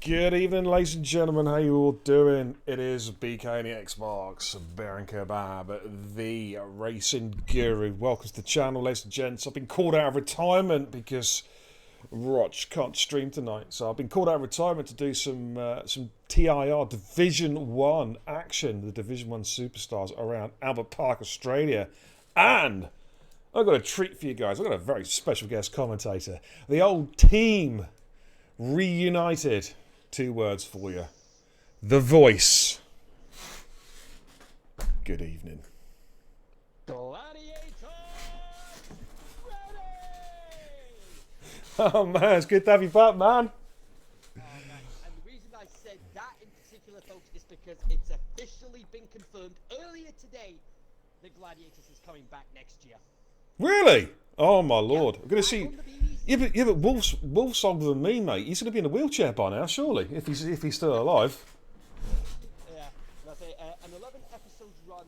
Good evening, ladies and gentlemen. How you all doing? It is BK and the X Marks, Baron Kebab, the racing guru. Welcome to the channel, ladies and gents. I've been called out of retirement because Roch can't stream tonight, so I've been called out of retirement to do some TIR Division 1 action, the Division 1 superstars around Albert Park, Australia. And I've got a treat for you guys. I've got a very special guest commentator. The old team reunited. 2 words for you. The Voice. Good evening. Gladiator ready! Oh man, it's good to have you back, man. Oh, man. And the reason I said that in particular, folks, is because it's officially been confirmed earlier today that Gladiators is coming back next year. Really? Oh my lord. Yeah, I'm going to see. Yeah, but Wolf's older than me, mate. He's going to be in a wheelchair by now, surely, if he's still alive. Yeah, that's an 11 episodes run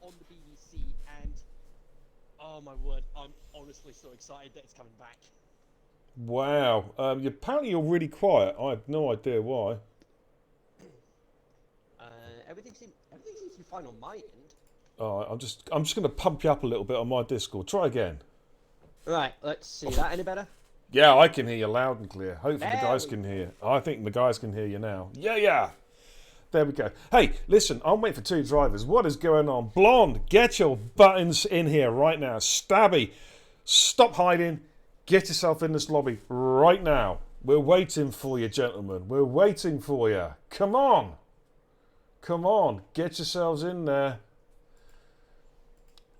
on the BBC, and oh my word, I'm honestly so excited that it's coming back. Wow. Apparently you're really quiet. I have no idea why. Everything seems to be fine on my end. Oh, I'm just going to pump you up a little bit on my Discord. Try again. Right, let's see. That any better? Yeah, I can hear you loud and clear. Hopefully the There guys can hear. I think the guys can hear you now. Yeah. There we go. Hey, listen, I'm waiting for 2 drivers. What is going on? Blonde, get your buttons in here right now. Stabby, stop hiding. Get yourself in this lobby right now. We're waiting for you, gentlemen. We're waiting for you. Come on. Come on. Get yourselves in there.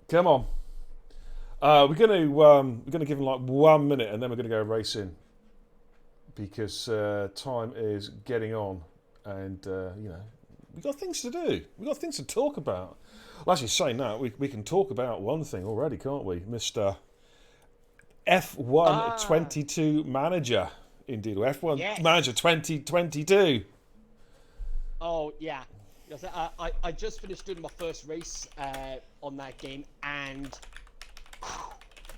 Come on. We're gonna give them like 1 minute and then we're gonna go racing. because time is getting on, and we've got things to do. We've got things to talk about. Well, actually, saying that, we can talk about one thing already, can't we, Mister F1 22 manager? Indeed, or F1 manager 2022. Oh yeah. Yes, I just finished doing my first race on that game, and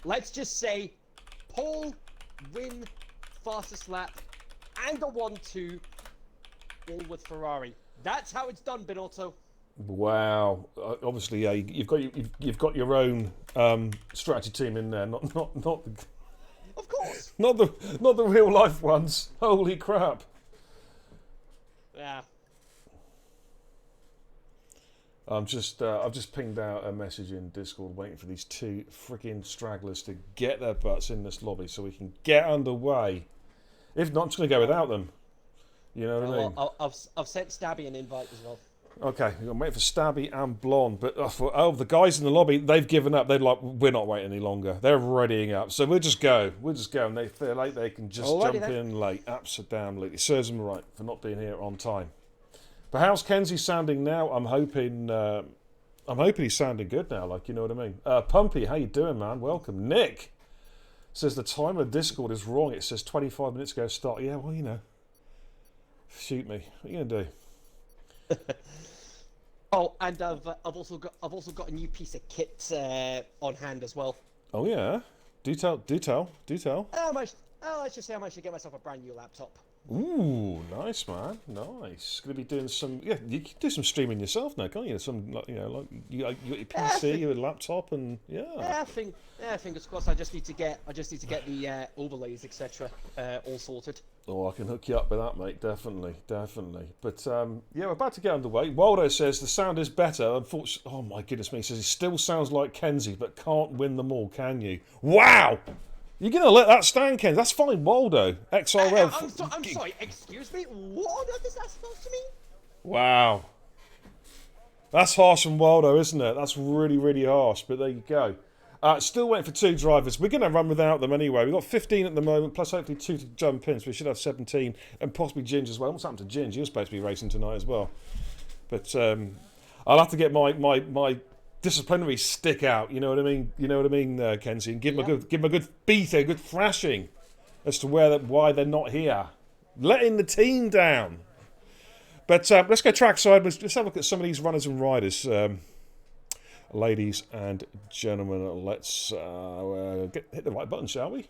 let's just say pole, win, fastest lap, and a 1-2, all with Ferrari. That's how it's done, Binotto. Wow! Obviously, yeah, you've got your own strategy team in there, not Of course. not the real life ones. Holy crap! Yeah. I've just pinged out a message in Discord waiting for these two freaking stragglers to get their butts in this lobby so we can get underway. If not, I'm just going to go without them. You know what I mean? Well, I've sent Stabby an invite as well. Okay, I'm waiting for Stabby and Blonde, but the guys in the lobby, they've given up. They're like, we're not waiting any longer. They're readying up, so we'll just go, and they feel like they can just jump in late. Absolutely, it serves them right for not being here on time. But how's Kenzie sounding now? I'm hoping he's sounding good now. Like, you know what I mean? Pumpy, how you doing, man? Welcome. Nick says the time of Discord is wrong. It says 25 minutes ago start. Yeah, well, you know, shoot me. What are you gonna do? Oh, and I've also got a new piece of kit on hand as well. Oh yeah, do tell. Let's just say I managed to get myself a brand new laptop. Ooh, nice, man. Nice. Gonna be doing some. Yeah, you can do some streaming yourself now, can't you? Some, like, you got your PC, your laptop, and yeah. Yeah, fingers crossed. I just need to get the overlays, etc. All sorted. Oh, I can hook you up with that, mate. Definitely. But yeah, we're about to get underway. Waldo says the sound is better. Unfortunately, oh my goodness me, he says he still sounds like Kenzie, but can't win them all, can you? Wow. You're going to let that stand, Ken? That's fine, Waldo. XRL. I'm sorry, excuse me? What is that supposed to mean? Wow. That's harsh from Waldo, isn't it? That's really, really harsh, but there you go. Still waiting for two drivers. We're going to run without them anyway. We've got 15 at the moment, plus hopefully 2 to jump in, so we should have 17, and possibly Ginge as well. What's happened to Ginge? You're supposed to be racing tonight as well. But I'll have to get my disciplinary stick out, you know what I mean, Kenzie, and give them a good beat, a good thrashing as to why they're not here, letting the team down. But let's go trackside. Let's have a look at some of these runners and riders, ladies and gentlemen. Let's hit the right button, shall we?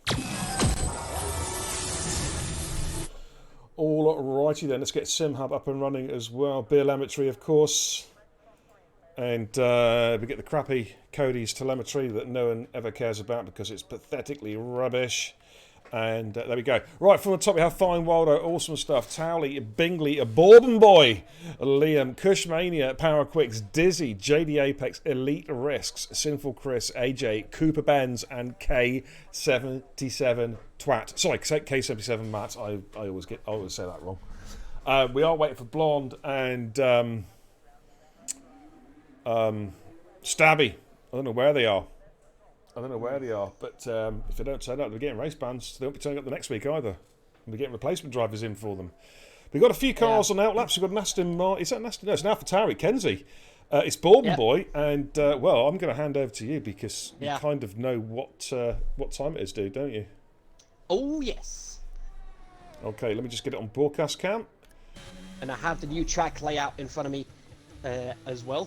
All righty then. Let's get SimHub up and running as well. Telemetry, of course. And we get the crappy Cody's telemetry that no one ever cares about because it's pathetically rubbish. And there we go. Right, from the top we have Fine Waldo, awesome stuff. Towley, Bingley, a Bourbon Boy, Liam, Cushmania, Power Quicks, Dizzy, JD Apex, Elite Risks, Sinful Chris, AJ, Cooper Benz, and K77 Twat. Sorry, K77 Matt. I always say that wrong. We are waiting for Blonde and Stabby. I don't know where they are. But if they don't turn up, they're getting race bans. They won't be turning up the next week either. And we're getting replacement drivers in for them. We've got a few cars on outlaps. We've got an Aston Martin. Is that an Aston? No, it's an AlphaTauri. Kenzie. It's Bourbon Boy. And, well, I'm going to hand over to you because you kind of know what time it is, dude, don't you? Oh, yes. Okay, let me just get it on broadcast cam. And I have the new track layout in front of me as well.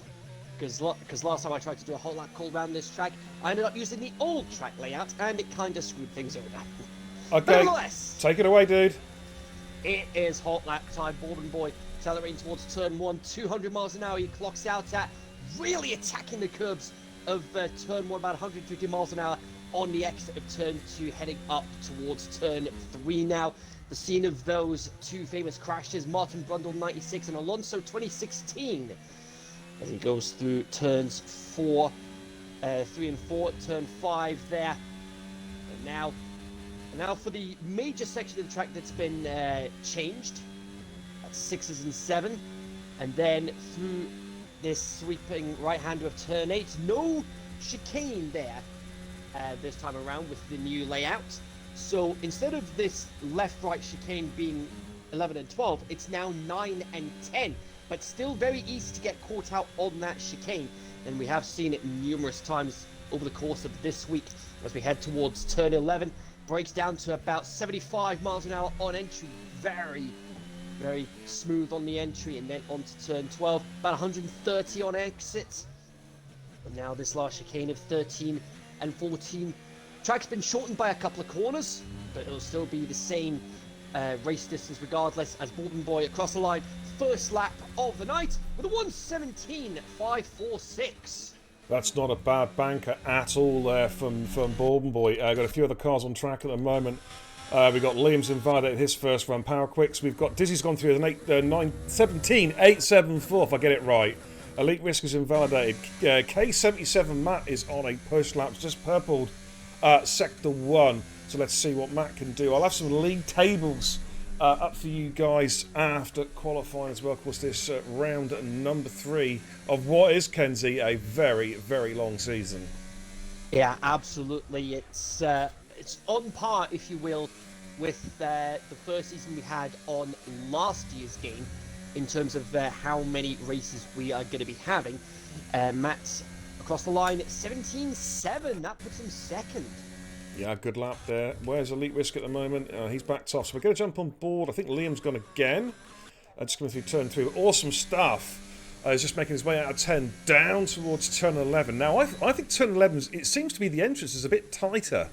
Because last time I tried to do a whole lap call around this track, I ended up using the old track layout, and it kind of screwed things over. Okay, nevertheless, take it away, dude. It is hot lap time, Bourbon Boy. Accelerating towards turn 1, 200 miles an hour. He clocks out at really attacking the curbs of turn 1, about 150 miles an hour on the exit of turn 2, heading up towards turn 3 now. The scene of those two famous crashes, Martin Brundle 96 and Alonso 2016. As he goes through turns 3 and 4, turn 5 there. And now for the major section of the track that's been changed. That's 6s and 7. And then through this sweeping right-hander of turn 8. No chicane there this time around with the new layout. So instead of this left-right chicane being 11 and 12, it's now 9 and 10. But still very easy to get caught out on that chicane. And we have seen it numerous times over the course of this week as we head towards turn 11. Breaks down to about 75 miles an hour on entry. Very, very smooth on the entry. And then on to turn 12, about 130 on exit. And now this last chicane of 13 and 14. Track's been shortened by a couple of corners, but it'll still be the same race distance regardless as Bourbon Boy across the line. First lap of the night with a 1:17.546. That's not a bad banker at all there from Bourbon Boy. Got a few other cars on track at the moment. We've got Liam's invalidated his first run. Power Quicks. We've got Dizzy's gone through an 17.874 if I get it right. Elite Risk is invalidated. K77 Matt is on a push lap. Just purpled Sector 1. So let's see what Matt can do. I'll have some league tables up for you guys after qualifying as well. Of course, this round number 3 of what is, Kenzie, a very, very long season. Yeah, absolutely. It's on par, if you will, with the first season we had on last year's game in terms of how many races we are going to be having. Matt across the line at 17.7. That puts him second. Yeah, good lap there. Where's Elite Risk at the moment? He's backed off, so we're going to jump on board. I think Liam's gone again. Just coming through turn 3. Awesome stuff. He's just making his way out of 10 down towards turn 11. Now, I think turn 11, it seems to be the entrance is a bit tighter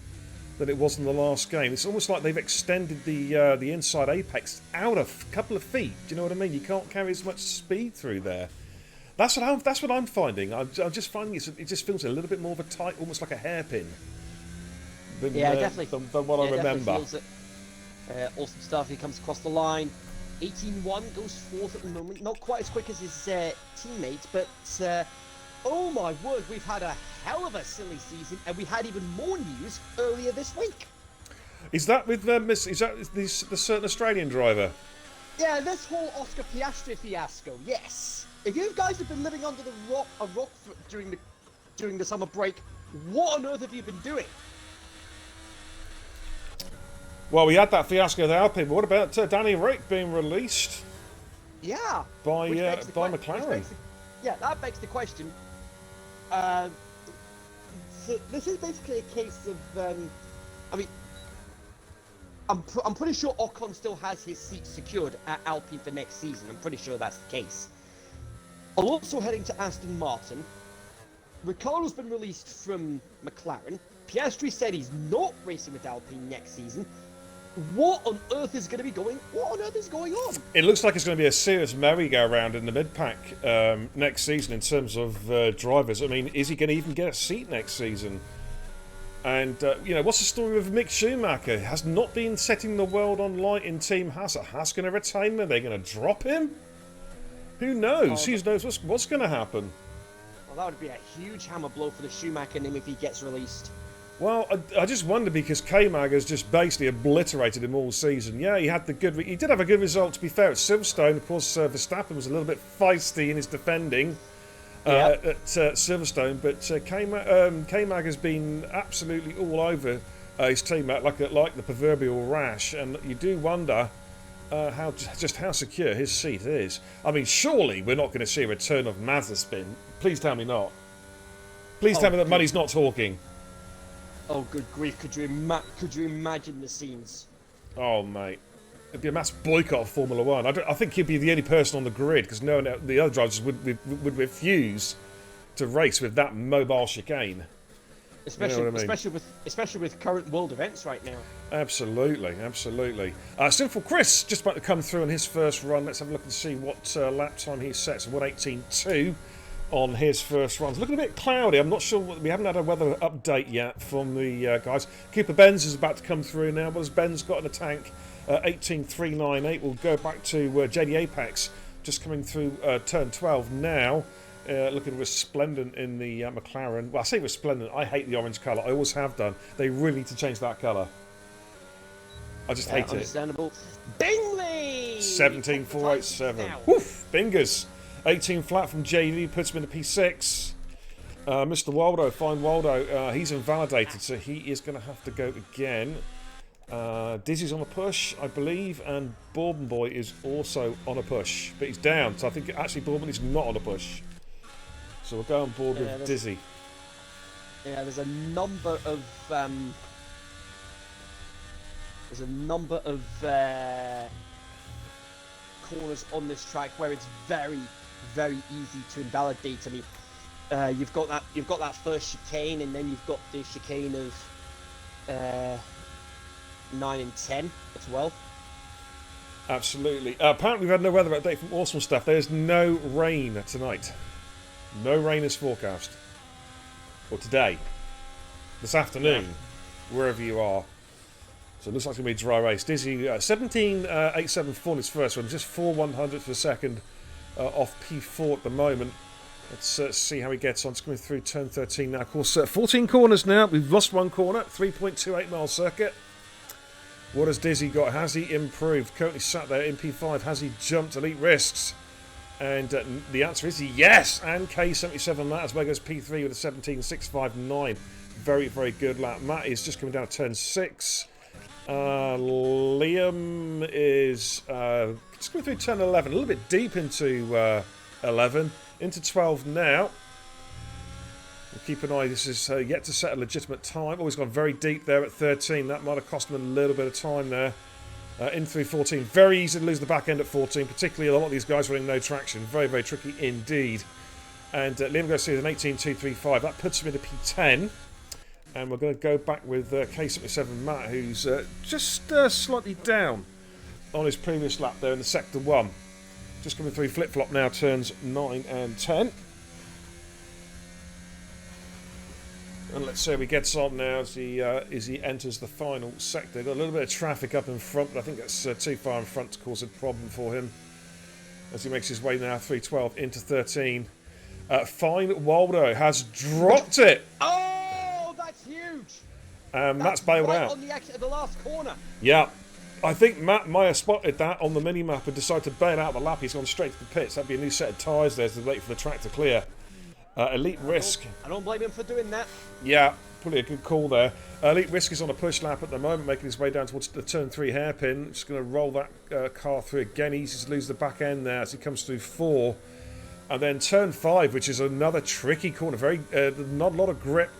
than it was in the last game. It's almost like they've extended the inside apex out a couple of feet. Do you know what I mean? You can't carry as much speed through there. That's what I'm finding. I'm just finding it just feels a little bit more of a tight, almost like a hairpin. Definitely. Than what I remember. Awesome stuff. He comes across the line. 18-1 goes fourth at the moment. Not quite as quick as his teammates, but oh my word, we've had a hell of a silly season, and we had even more news earlier this week. Is that with the certain Australian driver? Yeah, this whole Oscar Piastri fiasco. Yes. If you guys have been living under a rock during the summer break, what on earth have you been doing? Well, we had that fiasco with Alpine, but what about Danny Rick being released? Yeah. By McLaren. That begs the question. So this is basically a case of, I'm pretty sure Ocon still has his seat secured at Alpine for next season. I'm pretty sure that's the case. Also heading to Aston Martin. Ricciardo's been released from McLaren. Piastri said he's not racing with Alpine next season. What on earth is going on? It looks like it's going to be a serious merry-go-round in the mid-pack next season in terms of drivers. I mean, is he going to even get a seat next season? And, what's the story with Mick Schumacher? Has not been setting the world on light in Team Haas. Are Haas going to retain him? Are they going to drop him? Who knows? Who knows what's going to happen? Well, that would be a huge hammer blow for the Schumacher name if he gets released. Well, I just wonder because K-Mag has just basically obliterated him all season. Yeah, he did have a good result, to be fair, at Silverstone. Of course, Verstappen was a little bit feisty in his defending at Silverstone, but K-Mag has been absolutely all over his teammate, like the proverbial rash, and you do wonder how secure his seat is. I mean, surely we're not going to see a return of Mazepin. Please tell me not. Please tell me that money's not talking. Oh, good grief, could you imagine the scenes? Oh, mate. It'd be a mass boycott of Formula One. I think he'd be the only person on the grid, because no one, the other drivers would refuse to race with that mobile chicane. Especially with current world events right now. Absolutely. Sinful Chris, just about to come through on his first run. Let's have a look and see what lap time he sets. 1:18.2. On his first run. It's looking a bit cloudy. I'm not sure. We haven't had a weather update yet from the guys. Cooper Benz is about to come through now. What has Benz got in the tank? 18.398. We'll go back to JD Apex, just coming through turn 12 now. Looking resplendent in the McLaren. Well, I say resplendent. I hate the orange colour. I always have done. They really need to change that colour. I just hate understandable. Bingley! 17.487. Woof! Bingers. 18 flat from JD, puts him in the P6. Mr. Waldo, fine Waldo, he's invalidated, so he is going to have to go again. Dizzy's on a push, I believe, and Bourbon Boy is also on a push, but he's down. So I think actually Bourbon is not on a push. So we'll go on board with Dizzy. Yeah, there's a number of corners on this track where it's very, very easy to invalidate. I mean, you've got that first chicane, and then you've got the chicane of 9 and 10 as well. Absolutely. Apparently, we've had no weather update from Awesome Stuff. There's no rain tonight. No rain is forecast. Or today. This afternoon. Yeah. Wherever you are. So it looks like it's going to be a dry race. Dizzy, 17.874 in his first one. Just 4/100th of a second off P4 at the moment. Let's see how he gets on. It's coming through turn 13 now. Of course, 14 corners now. We've lost one corner. 3.28 mile circuit. What has Dizzy got? Has he improved? Currently sat there in P5. Has he jumped Elite Risks? And the answer is yes. And K77 Matt as well goes P3 with a 17.659. Very, very good lap. Matt is just coming down to turn 6. Liam is just going through turn 11. A little bit deep into 11. Into 12 now. We'll keep an eye. This is yet to set a legitimate time. Always gone very deep there at 13. That might have cost him a little bit of time there. In through 14. Very easy to lose the back end at 14. Particularly a lot of these guys running no traction. Very, very tricky indeed. And Liam goes through with an 18.235. That puts him into P10. And we're going to go back with K77 Matt, who's just slightly down on his previous lap there in the sector 1. Just coming through flip-flop now, turns 9 and 10. And let's see how he gets on now as he enters the final sector. Got a little bit of traffic up in front, but I think that's too far in front to cause a problem for him. As he makes his way now through 12 into 13. Fine Waldo has dropped it! Oh, that's huge! Matt's bailed right out. On the exit of the last corner. Yeah. I think Matt might have spotted that on the mini-map and decided to bail out the lap. He's gone straight to the pits. That'd be a new set of tyres there to wait for the track to clear. Elite Risk. I don't blame him for doing that. Yeah, probably a good call there. Elite Risk is on a push lap at the moment, making his way down towards the turn 3 hairpin. Just going to roll that car through again. Easy to lose the back end there as he comes through 4. And then turn 5, which is another tricky corner. Very not a lot of grip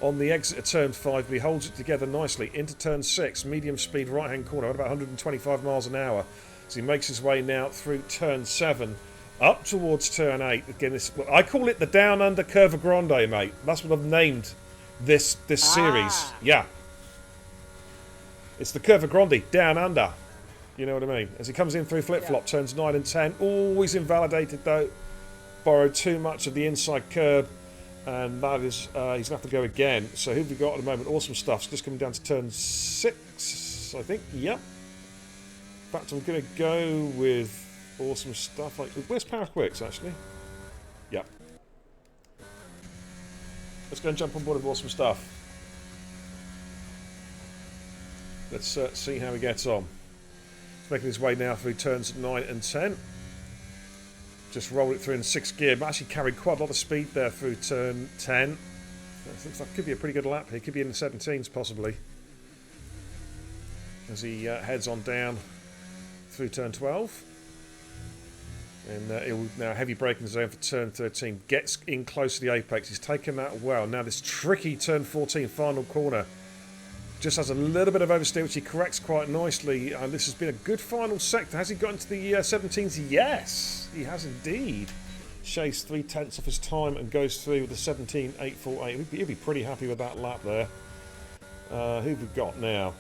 on the exit of turn 5, but he holds it together nicely into turn 6, medium speed right hand corner at about 125 miles an hour. So he makes his way now through turn 7 up towards turn 8. Again, I call it the down under Curva Grande, mate. That's what I've named this series. Yeah, it's the Curva Grande down under. You know what I mean? As he comes in through flip flop, turns 9 and 10. Always invalidated though. Borrowed too much of the inside curb. And that is, he's going to have to go again. So who have we got at the moment? Awesome Stuff's just coming down to turn 6, I think. Yep. In fact, I'm going to go with Awesome Stuff. Where's Power Quicks, actually? Yep. Let's go and jump on board with Awesome Stuff. Let's see how he gets on. He's making his way now through turns 9 and 10. Just roll it through in 6th gear, but actually carried quite a lot of speed there through turn 10. Looks like could be a pretty good lap here. Could be in the 17s possibly. As he heads on down through turn 12. And he'll now heavy braking zone for turn 13. Gets in close to the apex. He's taken that well. Now this tricky turn 14 final corner. Just has a little bit of oversteer, which he corrects quite nicely. And this has been a good final sector. Has he got into the 17s? Yes, he has indeed. Shaves 3/10 of his time and goes through with the 17.848. He'll be pretty happy with that lap there. Who've we got now?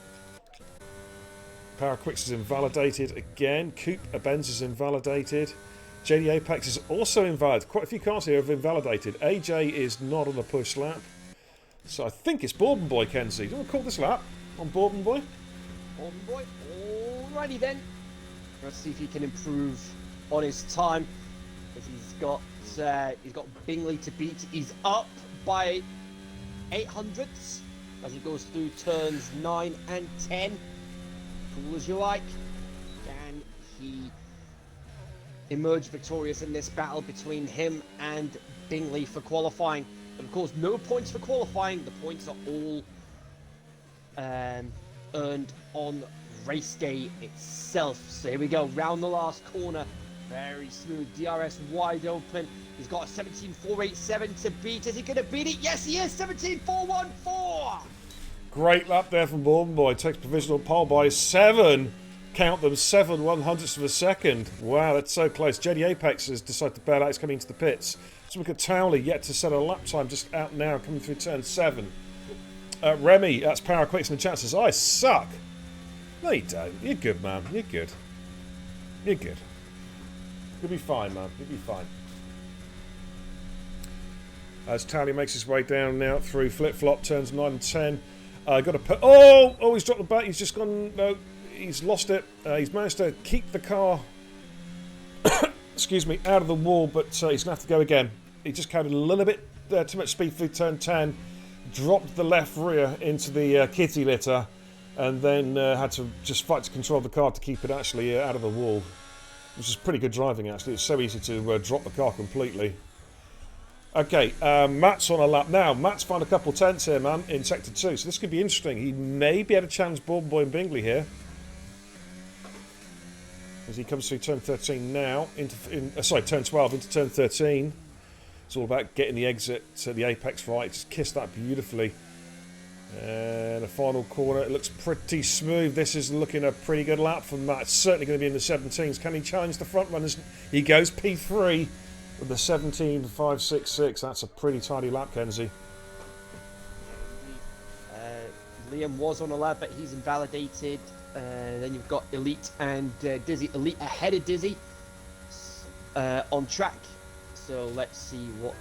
Power Quicks is invalidated again. Coupe Benz is invalidated. JD Apex is also invalid. Quite a few cars here have invalidated. AJ is not on the push lap. So I think it's Bourbon Boy, Kenzie. Do you want to call this lap on Bourbon Boy? Bourbon Boy. Alrighty then. Let's see if he can improve on his time. Because he's got Bingley to beat. He's up by 800ths as he goes through turns 9 and 10. Cool as you like. Can he emerge victorious in this battle between him and Bingley for qualifying? Of course, no points for qualifying. The points are all earned on race day itself. So here we go, round the last corner. Very smooth, DRS wide open. He's got a 17.487 to beat. Is he going to beat it? Yes, he is. 17.414. Great lap there from Bourbon Boy. Takes provisional pole by 7. Count them, 7 100ths of a second. Wow, that's so close. JD Apex has decided to bail out. He's coming into the pits. So look at Towley, yet to set a lap time, just out now, coming through turn 7. Remy, that's Power Quicks and the chances. I suck. No, you don't. You're good, man. You're good. You're good. You'll be fine, man. You'll be fine. As Tally makes his way down now through flip-flop, turns 9 and 10. Got to put... Oh, he's dropped the back. He's just gone... No, he's lost it. He's managed to keep the car... excuse me, out of the wall, but he's going to have to go again. He just carried a little bit too much speed through turn 10. Dropped the left rear into the kitty litter. And then had to just fight to control the car to keep it actually out of the wall. Which is pretty good driving, actually. It's so easy to drop the car completely. Okay, Matt's on a lap now. Matt's found a couple tenths here, man, in Sector 2. So this could be interesting. He may be able to challenge Bourbon Boy and Bingley here. As he comes through turn 13 now. Turn 12 into turn 13. It's all about getting the exit to the apex right. Just kiss that beautifully. And a final corner, it looks pretty smooth. This is looking a pretty good lap from Matt. It's certainly going to be in the 17s. Can he challenge the front runners? He goes P3 with the 17.566. That's a pretty tidy lap, Kenzie. Liam was on a lap, but he's invalidated. Then you've got Elite and Dizzy. Elite ahead of Dizzy on track. So let's see what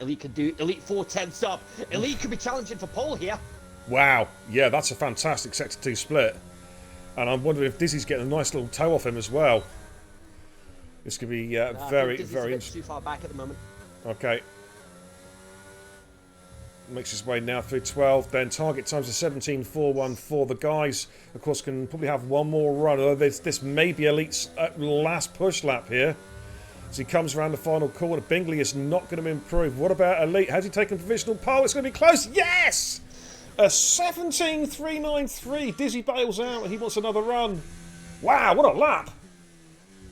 Elite can do. Elite 4 tenths up. Elite could be challenging for pole here. Wow, yeah, that's a fantastic Sector 2 split. And I'm wondering if Dizzy's getting a nice little toe off him as well. This could be very interesting. Too far back at the moment. Okay. Makes his way now through 12. Then target times are 17.414. The guys, of course, can probably have one more run. Although this may be Elite's last push lap here. As he comes around the final corner, Bingley is not going to improve. What about Elite? Has he taken provisional pole? It's going to be close. Yes! A 17.393. Dizzy bails out. He wants another run. Wow, what a lap.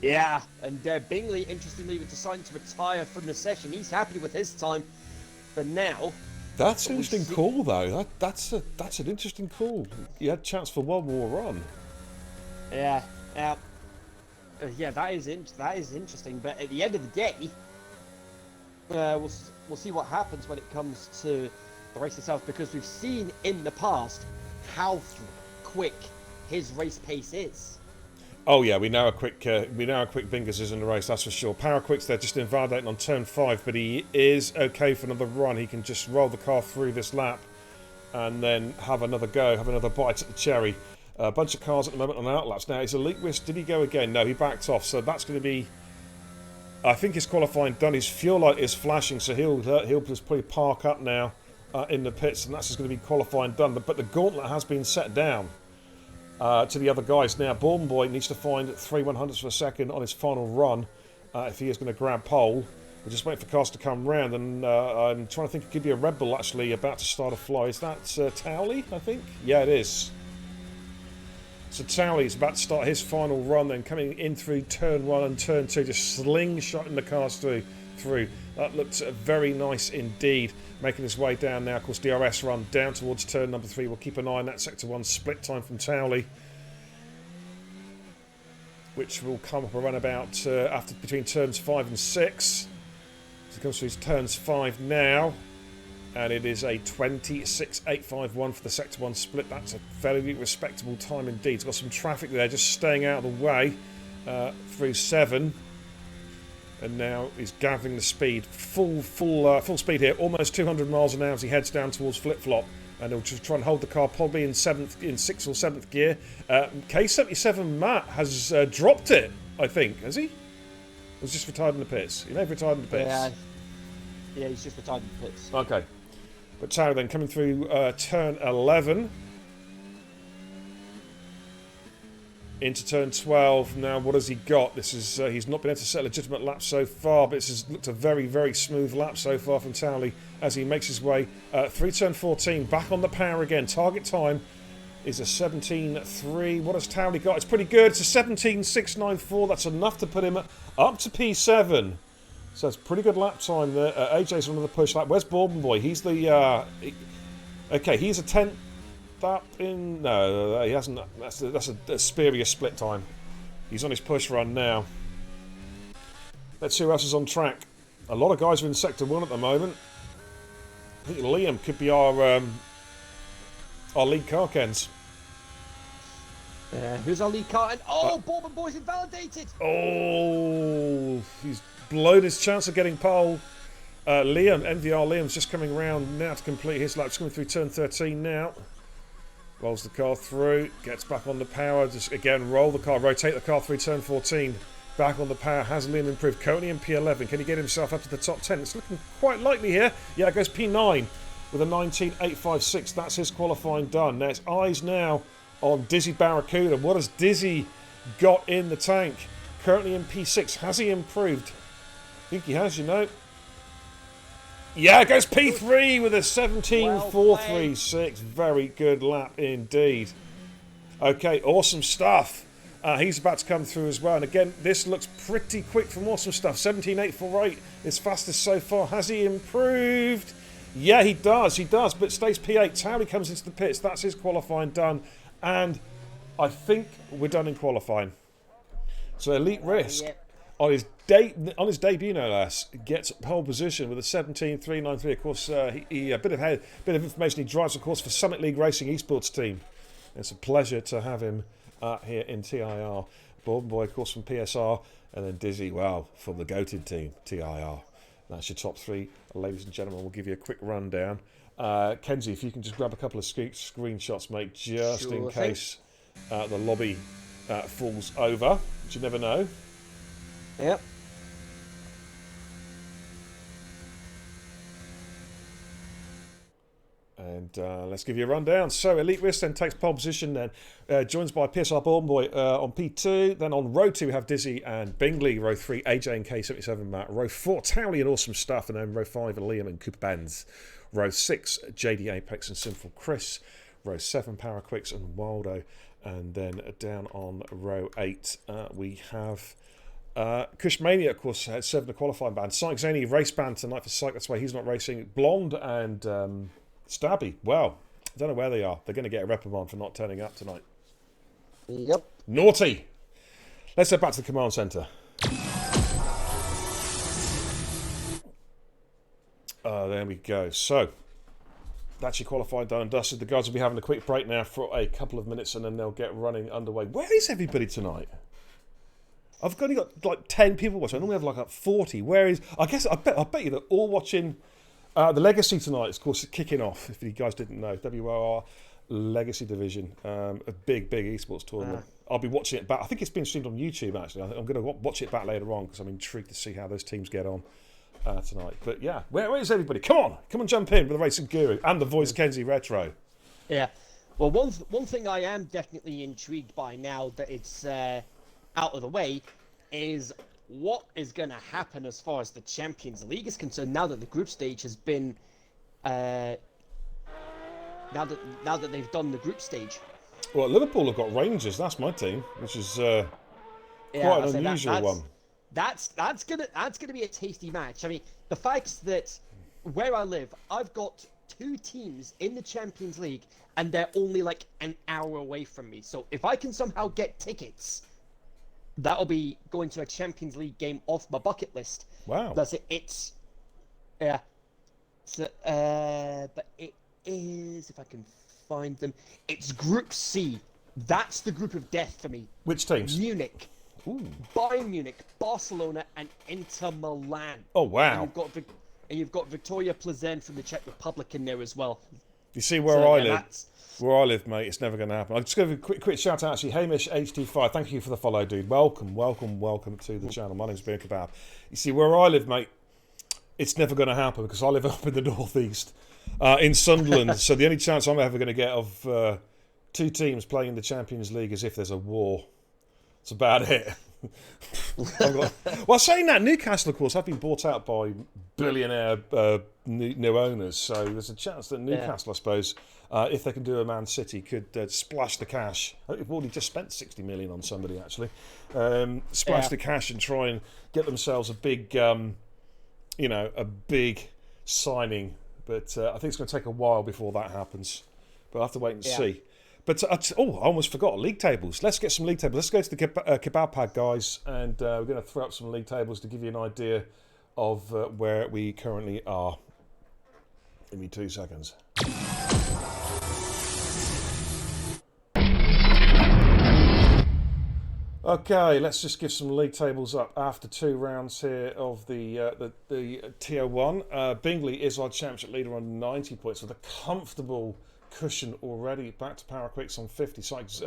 Yeah, and Bingley, interestingly, was deciding to retire from the session. He's happy with his time for now. That's an interesting call, though. That's an interesting call. You had a chance for one more run. Yeah, yeah, that is interesting. But at the end of the day, we'll see what happens when it comes to the race itself, because we've seen in the past how quick his race pace is. Oh yeah, we know how quick Bingers is in the race, that's for sure. Power Quick's there just invalidating on turn 5, but he is okay for another run. He can just roll the car through this lap and then have another go, have another bite at the cherry. A bunch of cars at the moment on outlaps. Now, his Elite Wish, did he go again? No, he backed off, so that's going to be... I think his qualifying done. His fuel light is flashing, so he'll just probably park up now in the pits, and that's just going to be qualifying done. But the gauntlet has been set down to the other guys. Now, Bourbon Boy needs to find 3 100ths of a second on his final run if he is going to grab pole. We're just waiting for cars to come round, and I'm trying to think it could be a Red Bull actually about to start a fly. Is that Towley, I think? Yeah, it is. So Towley is about to start his final run, then coming in through turn 1 and turn 2, just slingshotting the cars through. That looks very nice indeed. Making his way down now, of course, DRS run down towards turn number 3. We'll keep an eye on that Sector 1 split time from Towley, which will come up around about between turns 5 and 6. So he comes through his turns 5 now. And it is a 26.851 for the Sector 1 split. That's a very respectable time indeed. He's got some traffic there, just staying out of the way through 7. And now he's gathering the speed. Full speed here, almost 200 miles an hour as he heads down towards flip-flop. And he'll just try and hold the car probably in 6th or 7th gear. K77 Matt has dropped it, I think. Has he? Or was just retired in the pits? He may have retired in the pits. Yeah, he's just retired in the pits. Okay. But Tara then coming through turn 11 into turn 12. Now, what has he got? This is he's not been able to set a legitimate lap so far, but this has looked a very, very smooth lap so far from Towley as he makes his way through turn 14, back on the power again. Target time is a 17.3. What has Townley got? It's pretty good. It's a 17.694. That's enough to put him up to P7. So it's pretty good lap time there. AJ's on another push lap. Where's Bourbon Boy? He's the... okay, he's a 10th up in... No, he hasn't. That's a spurious split time. He's on his push run now. Let's see who else is on track. A lot of guys are in Sector 1 at the moment. I think Liam could be our lead car, Kens. Who's our lead car? And Bourbon Boy's invalidated! Oh, he's blown his chance of getting pole. Liam, NVR Liam's just coming around now to complete his lap. Just coming through turn 13 now. Rolls the car through, gets back on the power. Just again, roll the car, rotate the car through turn 14. Back on the power. Has Liam improved? Coney in P11. Can he get himself up to the top 10? It's looking quite likely here. Yeah, it goes P9 with a 19.856. That's his qualifying done. Now it's eyes now on Dizzy Barracuda. What has Dizzy got in the tank? Currently in P6. Has he improved? I think he has, you know. Yeah, it goes P3 with a 17.436. Very good lap indeed. Okay, awesome stuff. He's about to come through as well. And again, this looks pretty quick from awesome stuff. 17.848 is fastest so far. Has he improved? Yeah, he does. He does, but stays P8. Townley comes into the pits. That's his qualifying done. And I think we're done in qualifying. So Elite Risk, on his debut, no less, gets pole position with a 17.393. Of course, a bit of information. He drives, of course, for Summit League Racing Esports team. It's a pleasure to have him here in TIR. Bourbon Boy, of course, from PSR, and then Dizzy, wow, from the goated team, TIR. That's your top three, ladies and gentlemen. We'll give you a quick rundown. Kenzie, if you can just grab a couple of screenshots, mate, just in case the lobby falls over, which you never know. Yep. And let's give you a rundown. So Elite Risk then takes pole position, then joins by PSR Bourbon Boy on P2. Then on row 2 we have Dizzy and Bingley. Row 3 AJ and K77 Matt. Row 4 Townley and Awesome Stuff. And then row 5 Liam and Cooper Benz. Row 6 JD Apex and Sinful Chris. Row 7 Power Quicks and Waldo. And then down on row 8 we have Kushmania, of course, had 7 the qualifying band. Syke Zany race band tonight for Syke. That's why he's not racing. Blonde and Stabby, well, I don't know where they are. They're going to get a reprimand for not turning up tonight. Yep. Naughty. Let's head back to the command centre. There we go. So, that's your qualifying done and dusted. The guys will be having a quick break now for a couple of minutes and then they'll get running underway. Where is everybody tonight? I've only got like 10 people watching. I normally have like 40. Where is... I bet you they're all watching... the Legacy tonight is, of course, kicking off, if you guys didn't know. WOR Legacy Division, a big esports tournament. I'll be watching it back. I think it's been streamed on YouTube, actually. I'm going to watch it back later on because I'm intrigued to see how those teams get on tonight. But yeah, where is everybody? Come on, jump in with the Racing Guru and the Voice Kenzie Retro. Yeah. Well, one thing I am definitely intrigued by now that it's out of the way is what is going to happen as far as the Champions League is concerned now that the group stage has been now that they've done the group stage. Well, Liverpool have got Rangers. That's my team, which is quite an unusual one. That's gonna be a tasty match. I mean, the fact that where I live, I've got 2 teams in the Champions League, and they're only like an hour away from me. So if I can somehow get tickets, that'll be going to a Champions League game off my bucket list. Wow. That's it. It's yeah. So, but it is, if I can find them, it's Group C. That's the group of death for me. Which teams? Munich, Bayern Munich, Barcelona, and Inter Milan. Oh wow! And you've got Victoria Plzeň from the Czech Republic in there as well. You see where I live. Where I live, mate, it's never going to happen. I'll just give a quick shout out, actually. Hamish HD5, thank you for the follow, dude. Welcome to the channel. My name's Ben Kebab. You see, where I live, mate, it's never going to happen because I live up in the northeast, in Sunderland. So the only chance I'm ever going to get of 2 teams playing in the Champions League is if there's a war. That's about it. Well, saying that, Newcastle, of course, have been bought out by billionaire new owners. So there's a chance that Yeah. Newcastle, I suppose, if they can do a Man City, could splash the cash. I think they've already just spent 60 million on somebody, actually. Splash Yeah. the cash and try and get themselves a big, a big signing. But I think it's going to take a while before that happens. But I'll have to wait and Yeah. see. But I almost forgot league tables. Let's get some league tables. Let's go to the kebab pad, guys, and we're going to throw up some league tables to give you an idea of where we currently are. Give me 2 seconds. Okay, let's just give some league tables up after 2 rounds here of the Tier 1. Bingley is our championship leader on 90 points with a comfortable cushion already. Back to Power Quicks on 50.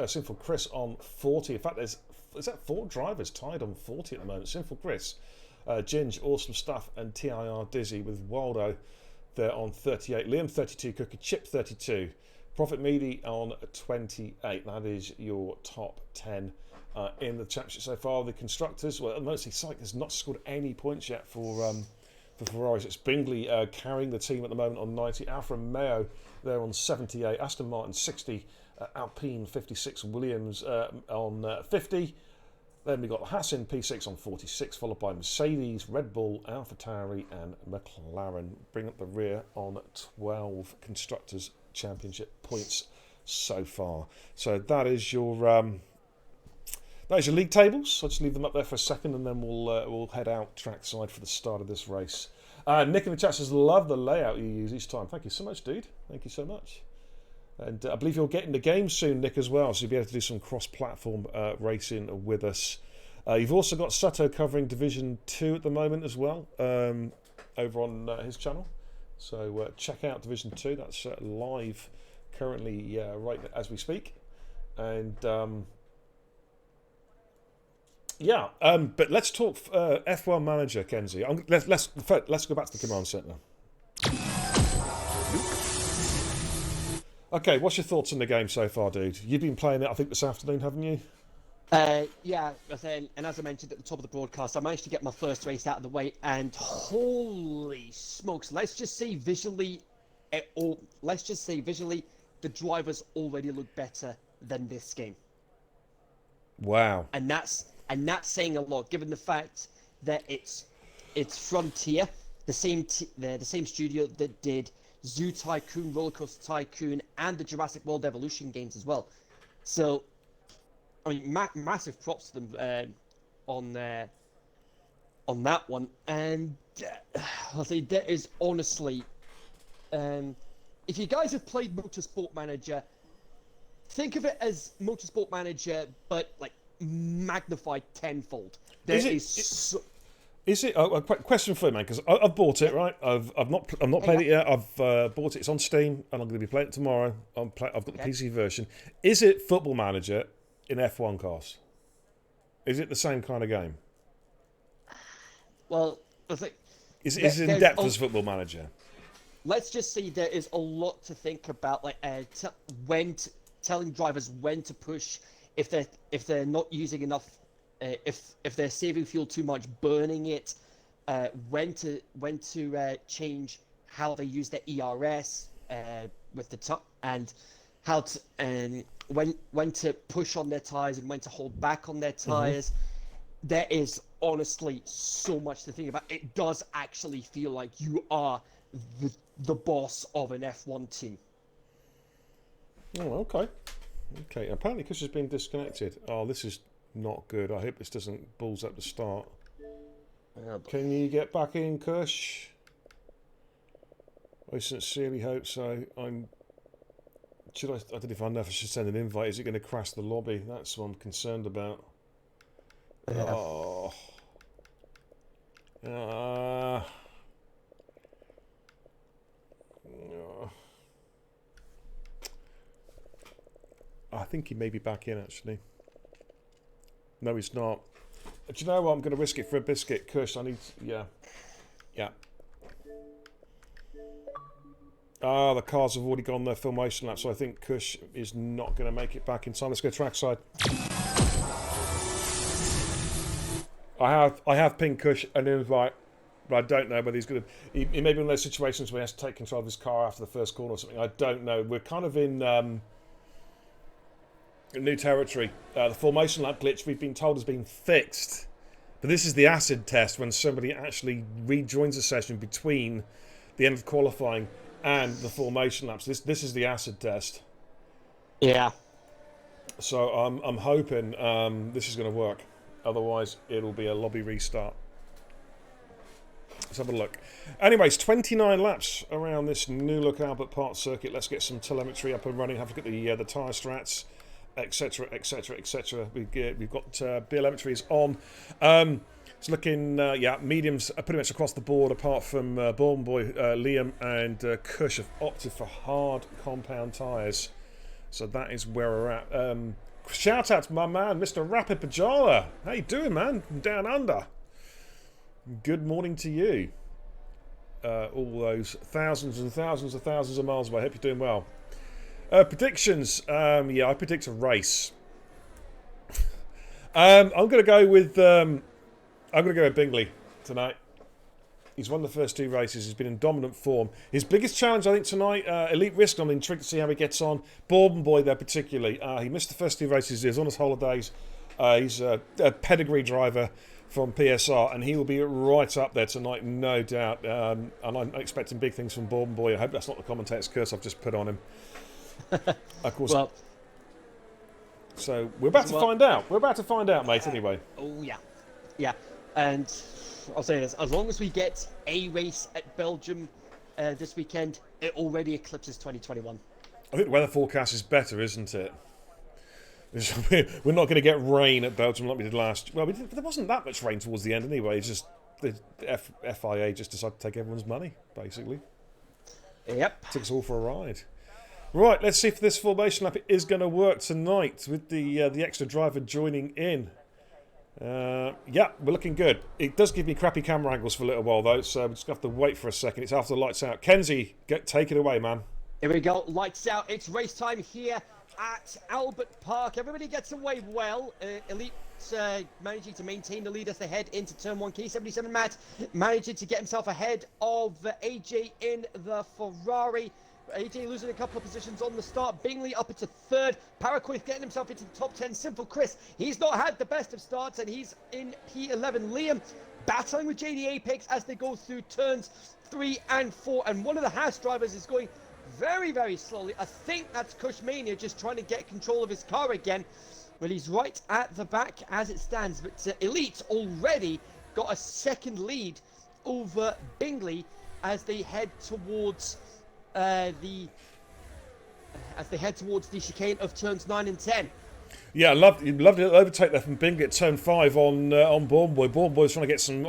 Sinful Chris on 40. In fact, is that 4 drivers tied on 40 at the moment? Sinful Chris, Ginge, Awesome Stuff, and TIR Dizzy with Waldo there on 38. Liam 32, Cookie Chip 32. Prophet Meaty on 28. That is your top 10 in the championship so far. The constructors, well, mostly Syke has not scored any points yet for Ferraris. It's Bingley carrying the team at the moment on 90. Alfa Romeo there on 78. Aston Martin 60. Alpine 56. Williams on 50. Then we got Hassan P6 on 46, followed by Mercedes, Red Bull, AlphaTauri, and McLaren. Bring up the rear on 12 constructors championship points so far. So that is your league tables. I'll just leave them up there for a second, and then we'll head out trackside for the start of this race. Nick in the chat says, love the layout you use each time. Thank you so much, dude. Thank you so much. And I believe you'll get in the game soon, Nick, as well, so you'll be able to do some cross-platform racing with us. You've also got Sato covering Division 2 at the moment as well, over on his channel. So check out Division 2. That's live currently right as we speak. And but let's talk F1 Manager, Kenzie. Let's go back to the command centre. Okay, what's your thoughts on the game so far, dude? You've been playing it, I think, this afternoon, haven't you? Yeah, and as I mentioned at the top of the broadcast, I managed to get my first race out of the way, and holy smokes, let's just say visually, the drivers already look better than this game. Wow. And that's saying a lot, given the fact that it's Frontier, the same studio that did Zoo Tycoon, Roller Coaster Tycoon, and the Jurassic World Evolution games as well. So, I mean, massive props to them on that one. And I'll say that is honestly, if you guys have played Motorsport Manager, think of it as Motorsport Manager, but like magnified tenfold. Is it a question for you, man? Because I've bought it, right? I've not played it yet. I've bought it. It's on Steam, and I'm going to be playing it tomorrow. I've got the PC version. Is it Football Manager in F1 cars? Is it the same kind of game? Well, I think is it in depth as Football Manager? Let's just say there is a lot to think about, like telling drivers when to push, if they're not using enough. If they're saving fuel too much, burning it, when to change how they use their ERS with the and how to when to push on their tires and when to hold back on their tires. Mm-hmm. There is honestly so much to think about. It does actually feel like you are the boss of an F1 team. Oh, okay. Apparently, Kush has been disconnected. Oh, this is not good. I hope this doesn't balls up the start. Can you get back in, Kush? I sincerely hope so. I don't know if I should send an invite. Is it going to crash the lobby? That's what I'm concerned about. Yeah. Oh. I think he may be back in, actually. No, he's not. Do you know what? I'm going to risk it for a biscuit. Kush, I need... Yeah. The cars have already gone their formation lap, so I think Kush is not going to make it back in time. Let's go trackside. I have pinged Kush an invite. But I don't know whether he's going to. He may be in those situations where he has to take control of his car after the first corner or something. I don't know. We're kind of in new territory. The formation lap glitch we've been told has been fixed. But this is the acid test when somebody actually rejoins a session between the end of qualifying and the formation laps. This is the acid test. Yeah. So I'm hoping this is going to work. Otherwise, it'll be a lobby restart. Let's have a look. Anyways, 29 laps around this new look Albert Park circuit. Let's get some telemetry up and running. Have a look at the tyre strats, etc., etc., etc. We've got telemetry is on. It's looking, mediums are pretty much across the board, apart from Born Boy, Liam, and Kush have opted for hard compound tyres. So that is where we're at. Shout out to my man, Mr. Rapid Pajala. How you doing, man? From down under. Good morning to you. All those thousands and thousands and thousands of miles away. Hope you're doing well. Predictions. I predict a race. I'm going to go with Bingley tonight. He's won the first two races. He's been in dominant form. His biggest challenge, I think, tonight, Elite Risk. I'm intrigued to see how he gets on. Bourbon Boy there, particularly. He missed the first two races. He was on his holidays. He's a pedigree driver from PSR, and he will be right up there tonight, no doubt. And I'm expecting big things from Bourbon Boy. I hope that's not the commentator's curse I've just put on him. Of course. Well, so we're about to find out. We're about to find out, mate. Anyway. Oh yeah, and I'll say this: as long as we get a race at Belgium this weekend, it already eclipses 2021. I think the weather forecast is better, isn't it? We're not going to get rain at Belgium like we did last. Well, there wasn't that much rain towards the end anyway. It's just the FIA just decided to take everyone's money, basically. Yep. Took us all for a ride. Right, let's see if this formation lap is going to work tonight with the extra driver joining in. Yeah, we're looking good. It does give me crappy camera angles for a little while, though, so we just have to wait for a second. It's after the lights out. Kenzie, take it away, man. Here we go. Lights out. It's race time here at Albert Park. Everybody gets away well. Elite managing to maintain the lead as they head into turn 1. K77 Matt managing to get himself ahead of AJ in the Ferrari. AJ losing a couple of positions on the start. Bingley up into third. Paraquith getting himself into the top 10. Simple Chris, he's not had the best of starts, and he's in P11. Liam battling with JD Apex as they go through turns 3 and 4. And one of the house drivers is going very, very slowly. I think that's Cushmania just trying to get control of his car again. Well, he's right at the back as it stands. But Elite already got a second lead over Bingley as they head towards the chicane of turns 9 and 10. Yeah, loved it. Overtake there from Bingley at turn 5 on Born Boy. Born Boy's trying to get some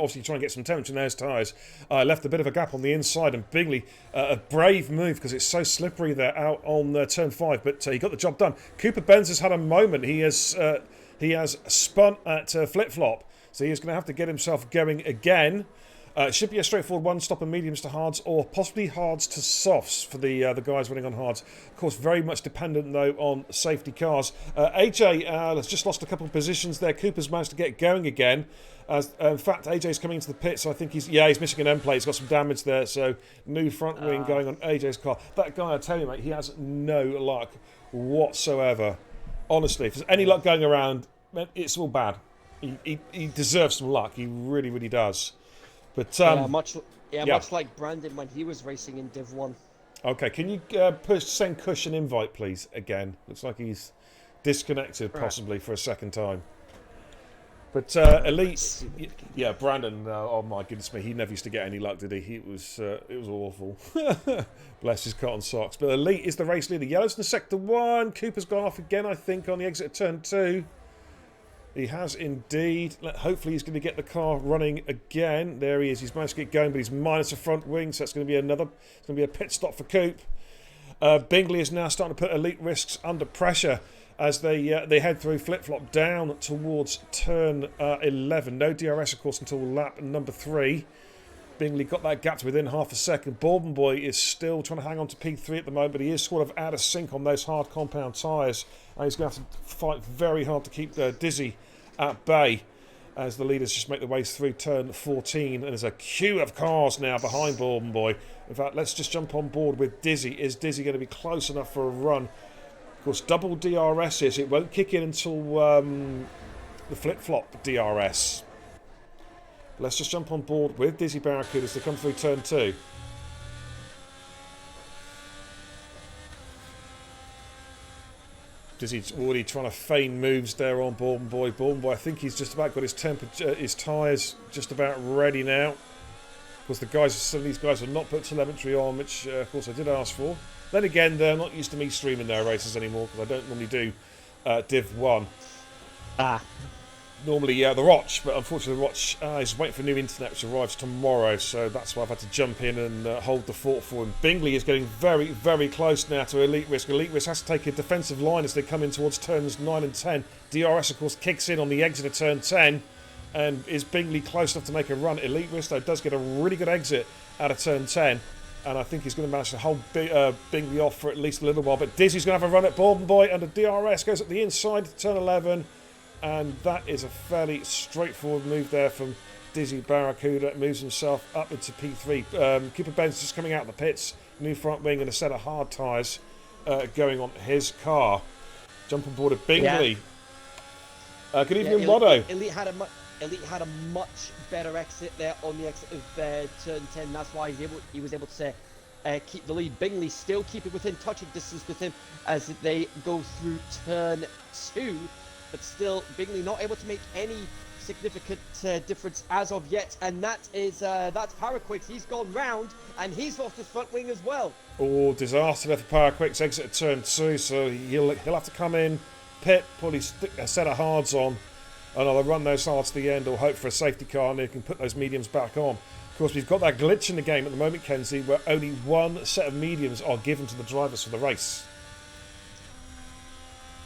temperature in those tyres. Left a bit of a gap on the inside, and Bingley, a brave move because it's so slippery there out on turn 5. But he got the job done. Cooper Benz has had a moment. He has spun at flip flop, so he's going to have to get himself going again. It should be a straightforward one-stopper mediums to hards, or possibly hards to softs for the guys running on hards. Of course, very much dependent, though, on safety cars. AJ has just lost a couple of positions there. Cooper's managed to get going again. In fact, AJ's coming into the pit, so I think he's missing an end plate. He's got some damage there, so new front wing going on AJ's car. That guy, I tell you, mate, he has no luck whatsoever. Honestly, if there's any luck going around, it's all bad. He deserves some luck. He really, really does. But much like Brandon when he was racing in Div 1. Okay, can you send Cush an invite, please, again? Looks like he's disconnected, possibly, for a second time. But Elite... Yeah, Brandon, oh my goodness me, he never used to get any luck, did he? It was awful. Bless his cotton socks. But Elite is the race leader. Yellow's in Sector 1. Cooper's gone off again, I think, on the exit of Turn 2. He has indeed. Hopefully he's going to get the car running again. There he is. He's managed to get going, but he's minus a front wing, so that's going to be it's going to be a pit stop for Coop. Bingley is now starting to put Elite Risks under pressure as they head through flip-flop down towards turn 11. No DRS, of course, until lap number 3. Bingley got that gap to within half a second. Bourbon Boy is still trying to hang on to P3 at the moment, but he is sort of out of sync on those hard compound tyres. And he's going to have to fight very hard to keep Dizzy at bay. as the leaders just make their way through turn 14. And there's a queue of cars now behind Bourbon Boy. In fact, let's just jump on board with Dizzy. Is Dizzy going to be close enough for a run? Of course, double DRSs. It won't kick in until the flip-flop DRS. Let's just jump on board with Dizzy Barracuda as they come through turn 2. Dizzy's already trying to feign moves there on Bourbon Boy. Bourbon Boy, I think he's just about got his tyres just about ready now. Of course, some of these guys have not put telemetry on, which of course I did ask for. Then again, they're not used to me streaming their races anymore because I don't normally do Div 1. Normally the Roch, but unfortunately the Roch is waiting for new internet, which arrives tomorrow, so that's why I've had to jump in and hold the fort for him. Bingley is getting very, very close now to Elite Risk. Elite Risk has to take a defensive line as they come in towards turns 9 and 10. DRS, of course, kicks in on the exit of turn 10, and is Bingley close enough to make a run? Elite Risk, though, does get a really good exit out of turn 10, and I think he's going to manage to hold Bingley off for at least a little while, but Dizzy's going to have a run at Bourbon Boy, and the DRS goes at the inside to turn 11. And that is a fairly straightforward move there from Dizzy Barracuda. Moves himself up into P3. Cooper Benz just coming out of the pits. New front wing and a set of hard tyres going on his car. Jump on board of Bingley. Yeah. Good evening, Modo. Elite had a much better exit there on the exit of turn 10. That's why he was able to keep the lead. Bingley still keep it within touching distance with him as they go through turn 2. But still, Bingley not able to make any significant difference as of yet, and that's Paraquix. He's gone round, and he's lost his front wing as well. Oh, disaster there for Paraquix. Exit at turn 2, so he'll have to come in, pit, put his set of hards on, and either run those hards to the end or hope for a safety car, and he can put those mediums back on. Of course, we've got that glitch in the game at the moment, Kenzie, where only one set of mediums are given to the drivers for the race,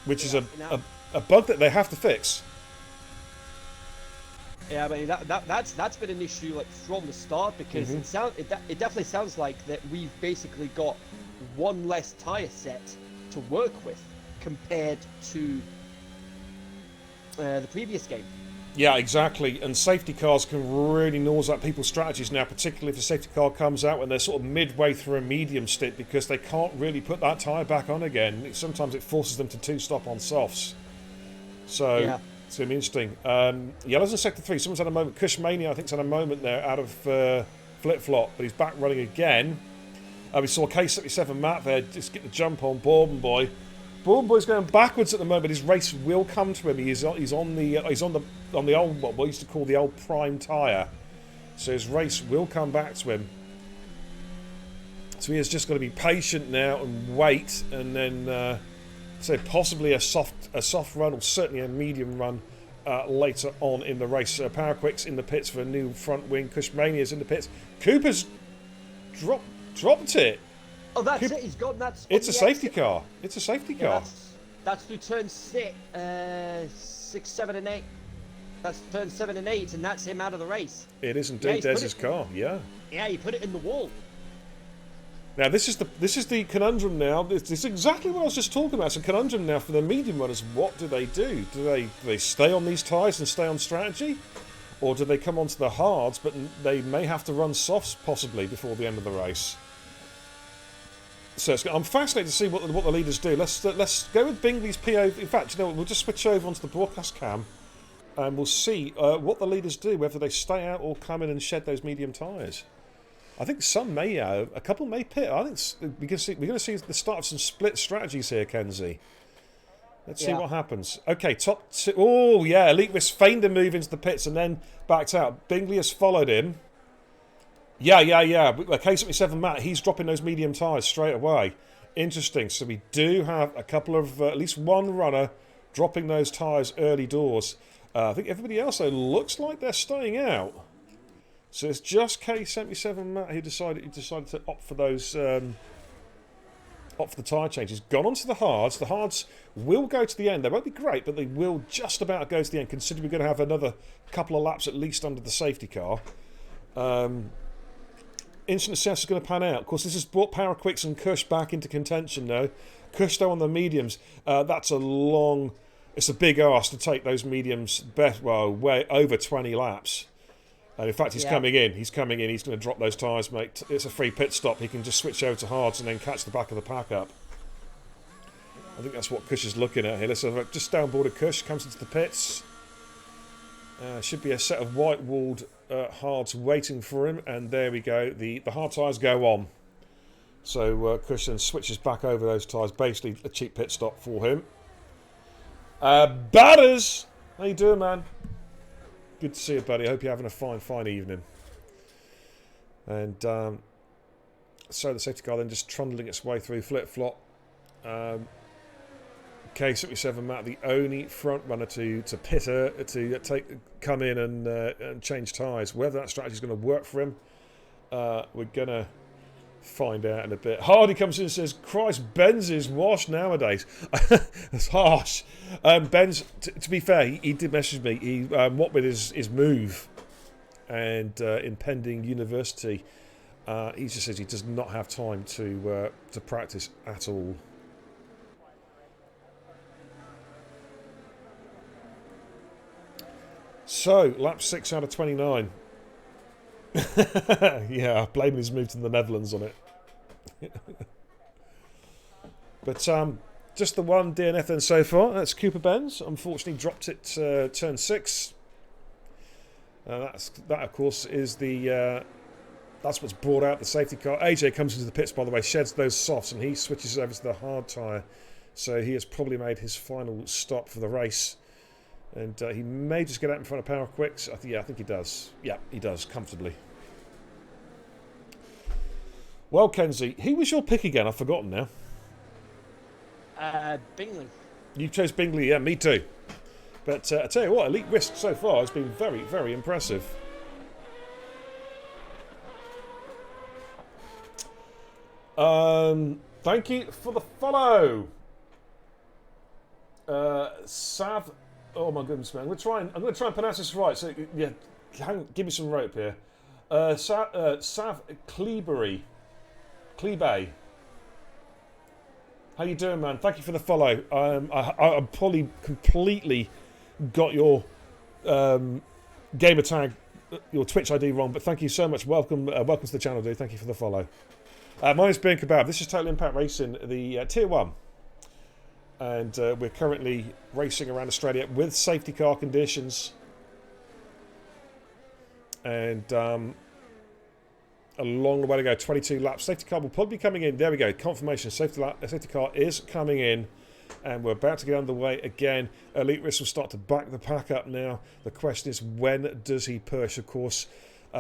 which is a bug that they have to fix. Yeah, I mean that's been an issue like from the start because it definitely sounds like that we've basically got one less tyre set to work with compared to the previous game. Yeah, exactly. And safety cars can really nose at people's strategies now, particularly if a safety car comes out when they're sort of midway through a medium stick because they can't really put that tyre back on again. Sometimes it forces them to two-stop on softs. So it's going to be interesting. Yellow's in sector 3. Someone's had a moment. Cushmania, I think, has had a moment there out of flip-flop, but he's back running again. We saw K77 Matt there just get the jump on Bourbon Boy. Bourbon Boy's going backwards at the moment. His race will come to him. He's on the old what we used to call the old prime tyre. So his race will come back to him. So he has just got to be patient now and wait, and then. So possibly a soft run or certainly a medium run later on in the race. Paraquix in the pits for a new front wing. Cushmania's in the pits. Cooper's dropped it. Oh, that's it. He's gone. It's a safety car. It's a safety car. That's through turn 6, 7, and 8. That's turn 7 and 8, and that's him out of the race. It is indeed. There's his car. Yeah. Yeah, he put it in the wall. Now this is the conundrum now. This is exactly what I was just talking about. It's a conundrum now for the medium runners. What do they do? Do they stay on these tyres and stay on strategy? Or do they come onto the hards, but they may have to run softs possibly before the end of the race? So I'm fascinated to see what the leaders do. Let's go with Bingley's PO. In fact, you know, we'll just switch over onto the broadcast cam and we'll see what the leaders do, whether they stay out or come in and shed those medium tyres. I think some may, a couple may pit. I think we're going to see the start of some split strategies here, Kenzie. Let's see what happens. Okay, top two. Oh, yeah, Elite Risk feigned a move into the pits and then backed out. Bingley has followed him. Yeah. K77 Matt, he's dropping those medium tyres straight away. Interesting. So we do have a couple of, at least one runner dropping those tyres early doors. I think everybody else, though, looks like they're staying out. So it's just K77 Matt who decided to opt for those, opt for the tyre changes. Gone onto the hards. The hards will go to the end. They won't be great, but they will just about go to the end, considering we're going to have another couple of laps at least under the safety car. Instant success is going to pan out. Of course, this has brought Paraquix and Cush back into contention now. Cush, though, on the mediums. That's a long it's a big ask to take those mediums way over 20 laps. And in fact, he's coming in. He's coming in. He's going to drop those tyres, mate. It's a free pit stop. He can just switch over to hards and then catch the back of the pack up. I think that's what Cush is looking at here. Let's have a look. Just downboarded Cush, comes into the pits. Should be a set of white-walled hards waiting for him. And there we go. The hard tyres go on. So Cush then switches back over those tyres. Basically, a cheap pit stop for him. Batters! How you doing, man? Good to see you, buddy. I hope you're having a fine evening. And so the safety car then just trundling its way through flip-flop. K77 Matt, the only front runner to pitter to come in and change tyres. Whether that strategy is going to work for him, we're gonna find out in a bit. Hardy comes in and says, "Christ, Benz is washed nowadays." That's harsh. Benz, to be fair, he did message me. He what with his move and impending university, he just says he does not have time to practice at all. So, lap 6 out of 29. Yeah, blaming his move to the Netherlands on it. But just the one DNF then so far. That's Cooper Benz. Unfortunately, dropped it turn 6. That of course is the that's what's brought out the safety car. AJ comes into the pits, by the way, sheds those softs, and he switches over to the hard tyre. So he has probably made his final stop for the race. And he may just get out in front of Power Quicks. I think he does. Yeah, he does, comfortably. Well, Kenzie, who was your pick again? I've forgotten now. Bingley. You chose Bingley, yeah, me too. But I tell you what, Elite Risk so far has been very, very impressive. Thank you for the follow. Sav... Oh my goodness, man! I'm going to try and pronounce this right. So yeah, give me some rope here. Sav Kleeberry, how you doing, man? Thank you for the follow. I probably completely got your gamer tag, your Twitch ID wrong, but thank you so much. Welcome to the channel, dude. Thank you for the follow. My name's Ben Kebab. This is Total Impact Racing, the Tier 1. And we're currently racing around Australia with safety car conditions. And a long way to go, 22 laps. Safety car will probably be coming in. There we go, confirmation. Safety car is coming in. And we're about to get underway again. Elite Risk will start to back the pack up now. The question is, when does he push? Of course,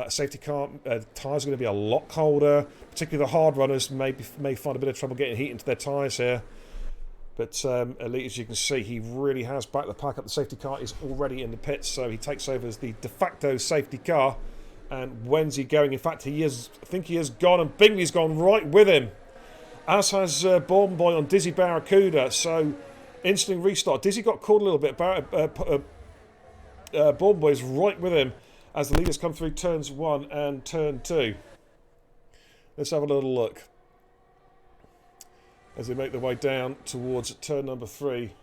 safety car tyres are going to be a lot colder. Particularly the hard runners may find a bit of trouble getting heat into their tyres here. But Elite, as you can see, he really has backed the pack up. The safety car is already in the pits, so he takes over as the de facto safety car. And when's he going? In fact, I think he has gone, and Bingley's gone right with him. As has Born Boy on Dizzy Barracuda. So, interesting restart. Dizzy got caught a little bit. Born Boy's right with him as the leaders come through turns 1 and turn 2. Let's have a little look as they make their way down towards turn number 3.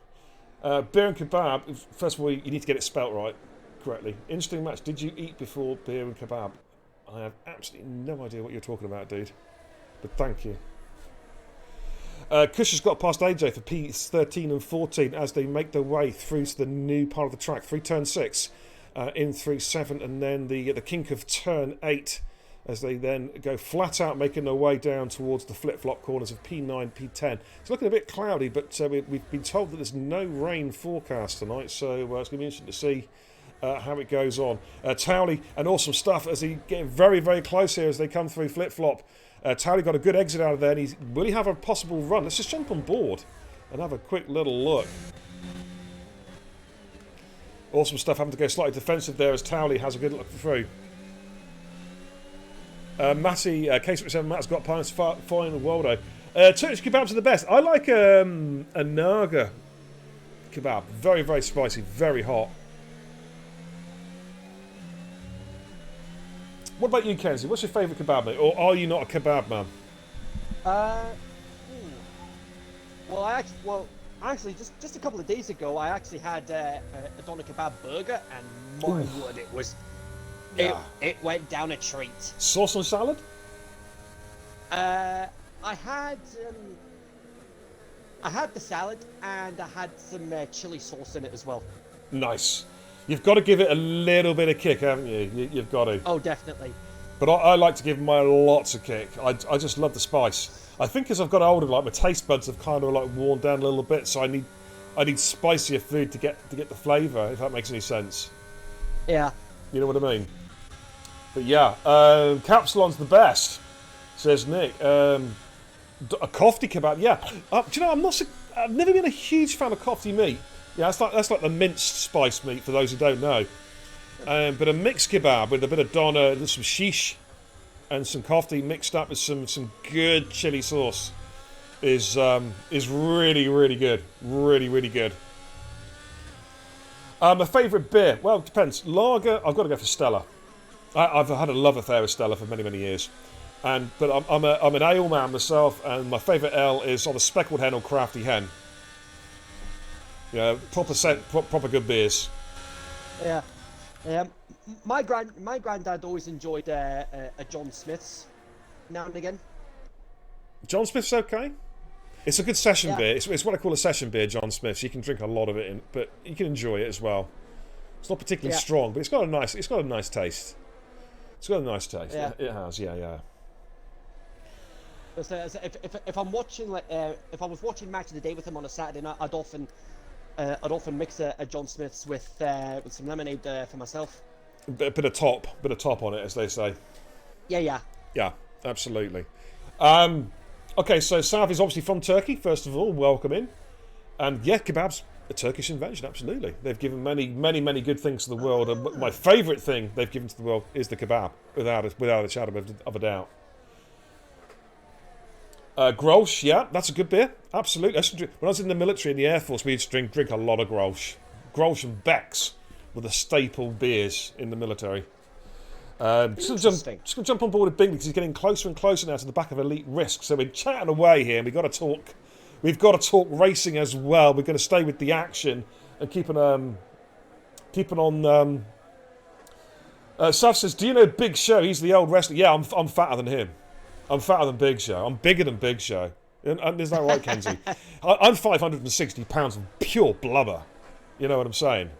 Beer and Kebab, first of all, you need to get it spelt right, correctly. Interesting match. Did you eat before Beer and Kebab? I have absolutely no idea what you're talking about, dude. But thank you. Cush has got past AJ for P13 and 14 as they make their way through to the new part of the track. Through turn 6, in through 7, and then the kink of turn 8. As they then go flat out, making their way down towards the flip-flop corners of P9, P10. It's looking a bit cloudy, but we've been told that there's no rain forecast tonight, so it's going to be interesting to see how it goes on. Towley and awesome stuff as he get very, very close here as they come through flip-flop. Towley got a good exit out of there, and will he have a possible run? Let's just jump on board and have a quick little look. Awesome stuff, having to go slightly defensive there as Towley has a good look through. Matty, K77 Matt's got pints following Waldo. Turkish kebabs are the best. I like a Naga kebab. Very, very spicy, very hot. What about you, Kenzie? What's your favourite kebab, mate? Or are you not a kebab man? Well, Actually, just a couple of days ago, I actually had a doner kebab burger, and my word, Yeah. it went down a treat. Sauce on salad? I had the salad, and I had some chili sauce in it as well. Nice. You've got to give it a little bit of kick, haven't you? You've got to. Oh, definitely. But I like to give mine lots of kick. I just love the spice. I think as I've got older, like my taste buds have kind of like worn down a little bit, so I need spicier food to get the flavour, if that makes any sense. Yeah. You know what I mean? But yeah, Capsalon's the best, says Nick. A kofti kebab, yeah. Do you know, I've never been a huge fan of kofti meat. Yeah, that's like the minced spice meat for those who don't know. But a mixed kebab with a bit of doner, and some shish, and some kofti mixed up with some good chili sauce is really, really good. Really, really good. My favourite beer? Well, it depends. Lager, I've got to go for Stella. I've had a love affair with Stella for many, many years. But I'm an ale man myself, and my favourite ale is either Speckled Hen or Crafty Hen. Yeah, proper good beers. Yeah. My granddad always enjoyed a John Smith's now and again. John Smith's okay. It's a good session Yeah. beer. It's what I call a session beer, John Smith's. You can drink a lot of it, but you can enjoy it as well. It's not particularly strong, but it's got a nice taste. It's got a nice taste. Yeah. It has, yeah. So if I'm watching if I was watching Match of the Day with him on a Saturday night, I'd often mix a John Smith's with some lemonade for myself. Bit of top on it, as they say. Yeah. Yeah, absolutely. Okay, so Sav is obviously from Turkey. First of all, welcome in. And yeah, kebab's a Turkish invention. Absolutely, they've given many good things to the world. And my favourite thing they've given to the world is the kebab, without a shadow of a doubt. Grolsch, yeah, that's a good beer. Absolutely. When I was in the military in the Air Force, we used to drink a lot of Grolsch. Grolsch and Beck's were the staple beers in the military. Just going to jump on board with Bingley because he's getting closer and closer now to the back of Elite Risk. So we're chatting away here, and we've got to talk racing as well. We're going to stay with the action and keeping on. Saf says, "Do you know Big Show? He's the old wrestler." Yeah, I'm fatter than him. I'm fatter than Big Show. I'm bigger than Big Show. And is that right, Kenzie? I'm 560 pounds of pure blubber. You know what I'm saying?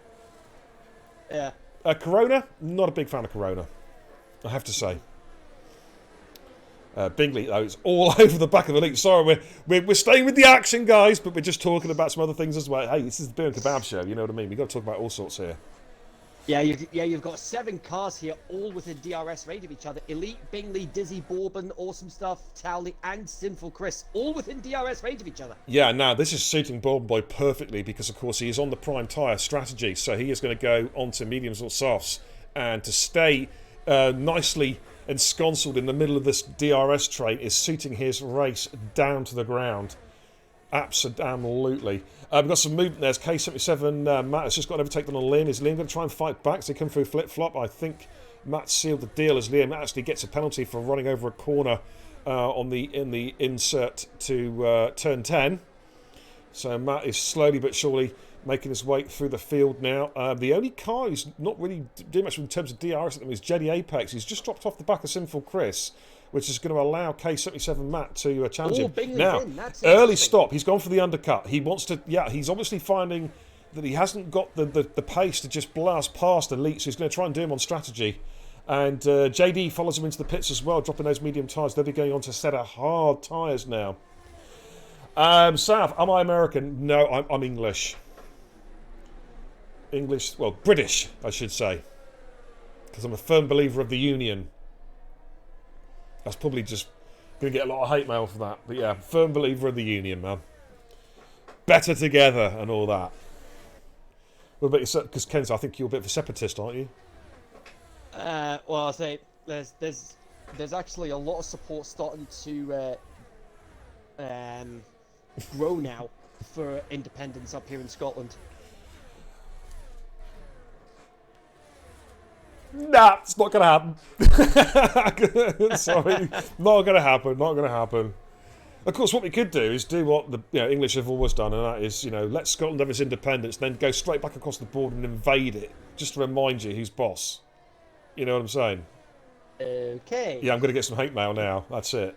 Yeah. Corona, not a big fan of Corona, I have to say. Bingley, though, it's all over the back of the league. Sorry, we're staying with the action, guys, but we're just talking about some other things as well. Hey, this is the Beer and Kebab show, you know what I mean? We've got to talk about all sorts here. Yeah, you've got 7 cars here, all within DRS range of each other. Elite, Bingley, Dizzy, Bourbon, Awesome Stuff, Towley, and Sinful Chris, all within DRS range of each other. Yeah, now this is suiting Bourbon Boy perfectly because, of course, he is on the prime tyre strategy, so he is going to go onto mediums or softs, and to stay nicely ensconced in the middle of this DRS train is suiting his race down to the ground. Absolutely. We've got some movement there. K77, Matt has just got to overtake them on Liam. Is Liam going to try and fight back? So they come through flip-flop. I think Matt sealed the deal as Liam actually gets a penalty for running over a corner in the insert to turn 10. So Matt is slowly but surely making his way through the field now. The only car who's not really doing much in terms of DRS at them is Jedi Apex. He's just dropped off the back of Sinful Chris, which is going to allow K77 Matt to challenge him. Now, early stop. He's gone for the undercut. He wants to. Yeah, he's obviously finding that he hasn't got the pace to just blast past Elite, so he's going to try and do him on strategy. And JD follows him into the pits as well, dropping those medium tyres. They'll be going on to a set of hard tyres now. Sav, am I American? No, I'm English. English, well, British, I should say. Because I'm a firm believer of the Union. That's probably just going to get a lot of hate mail for that. But yeah, firm believer of the Union, man. Better together and all that. What about yourself? Because Kenz, I think you're a bit of a separatist, aren't you? Well, I say there's actually a lot of support starting to grow now for independence up here in Scotland. Nah, it's not going to happen. Sorry, not going to happen. Of course, what we could do is do what the English have always done, and that is, let Scotland have its independence, then go straight back across the border and invade it, just to remind you who's boss. You know what I'm saying? Okay. Yeah, I'm going to get some hate mail now. That's it.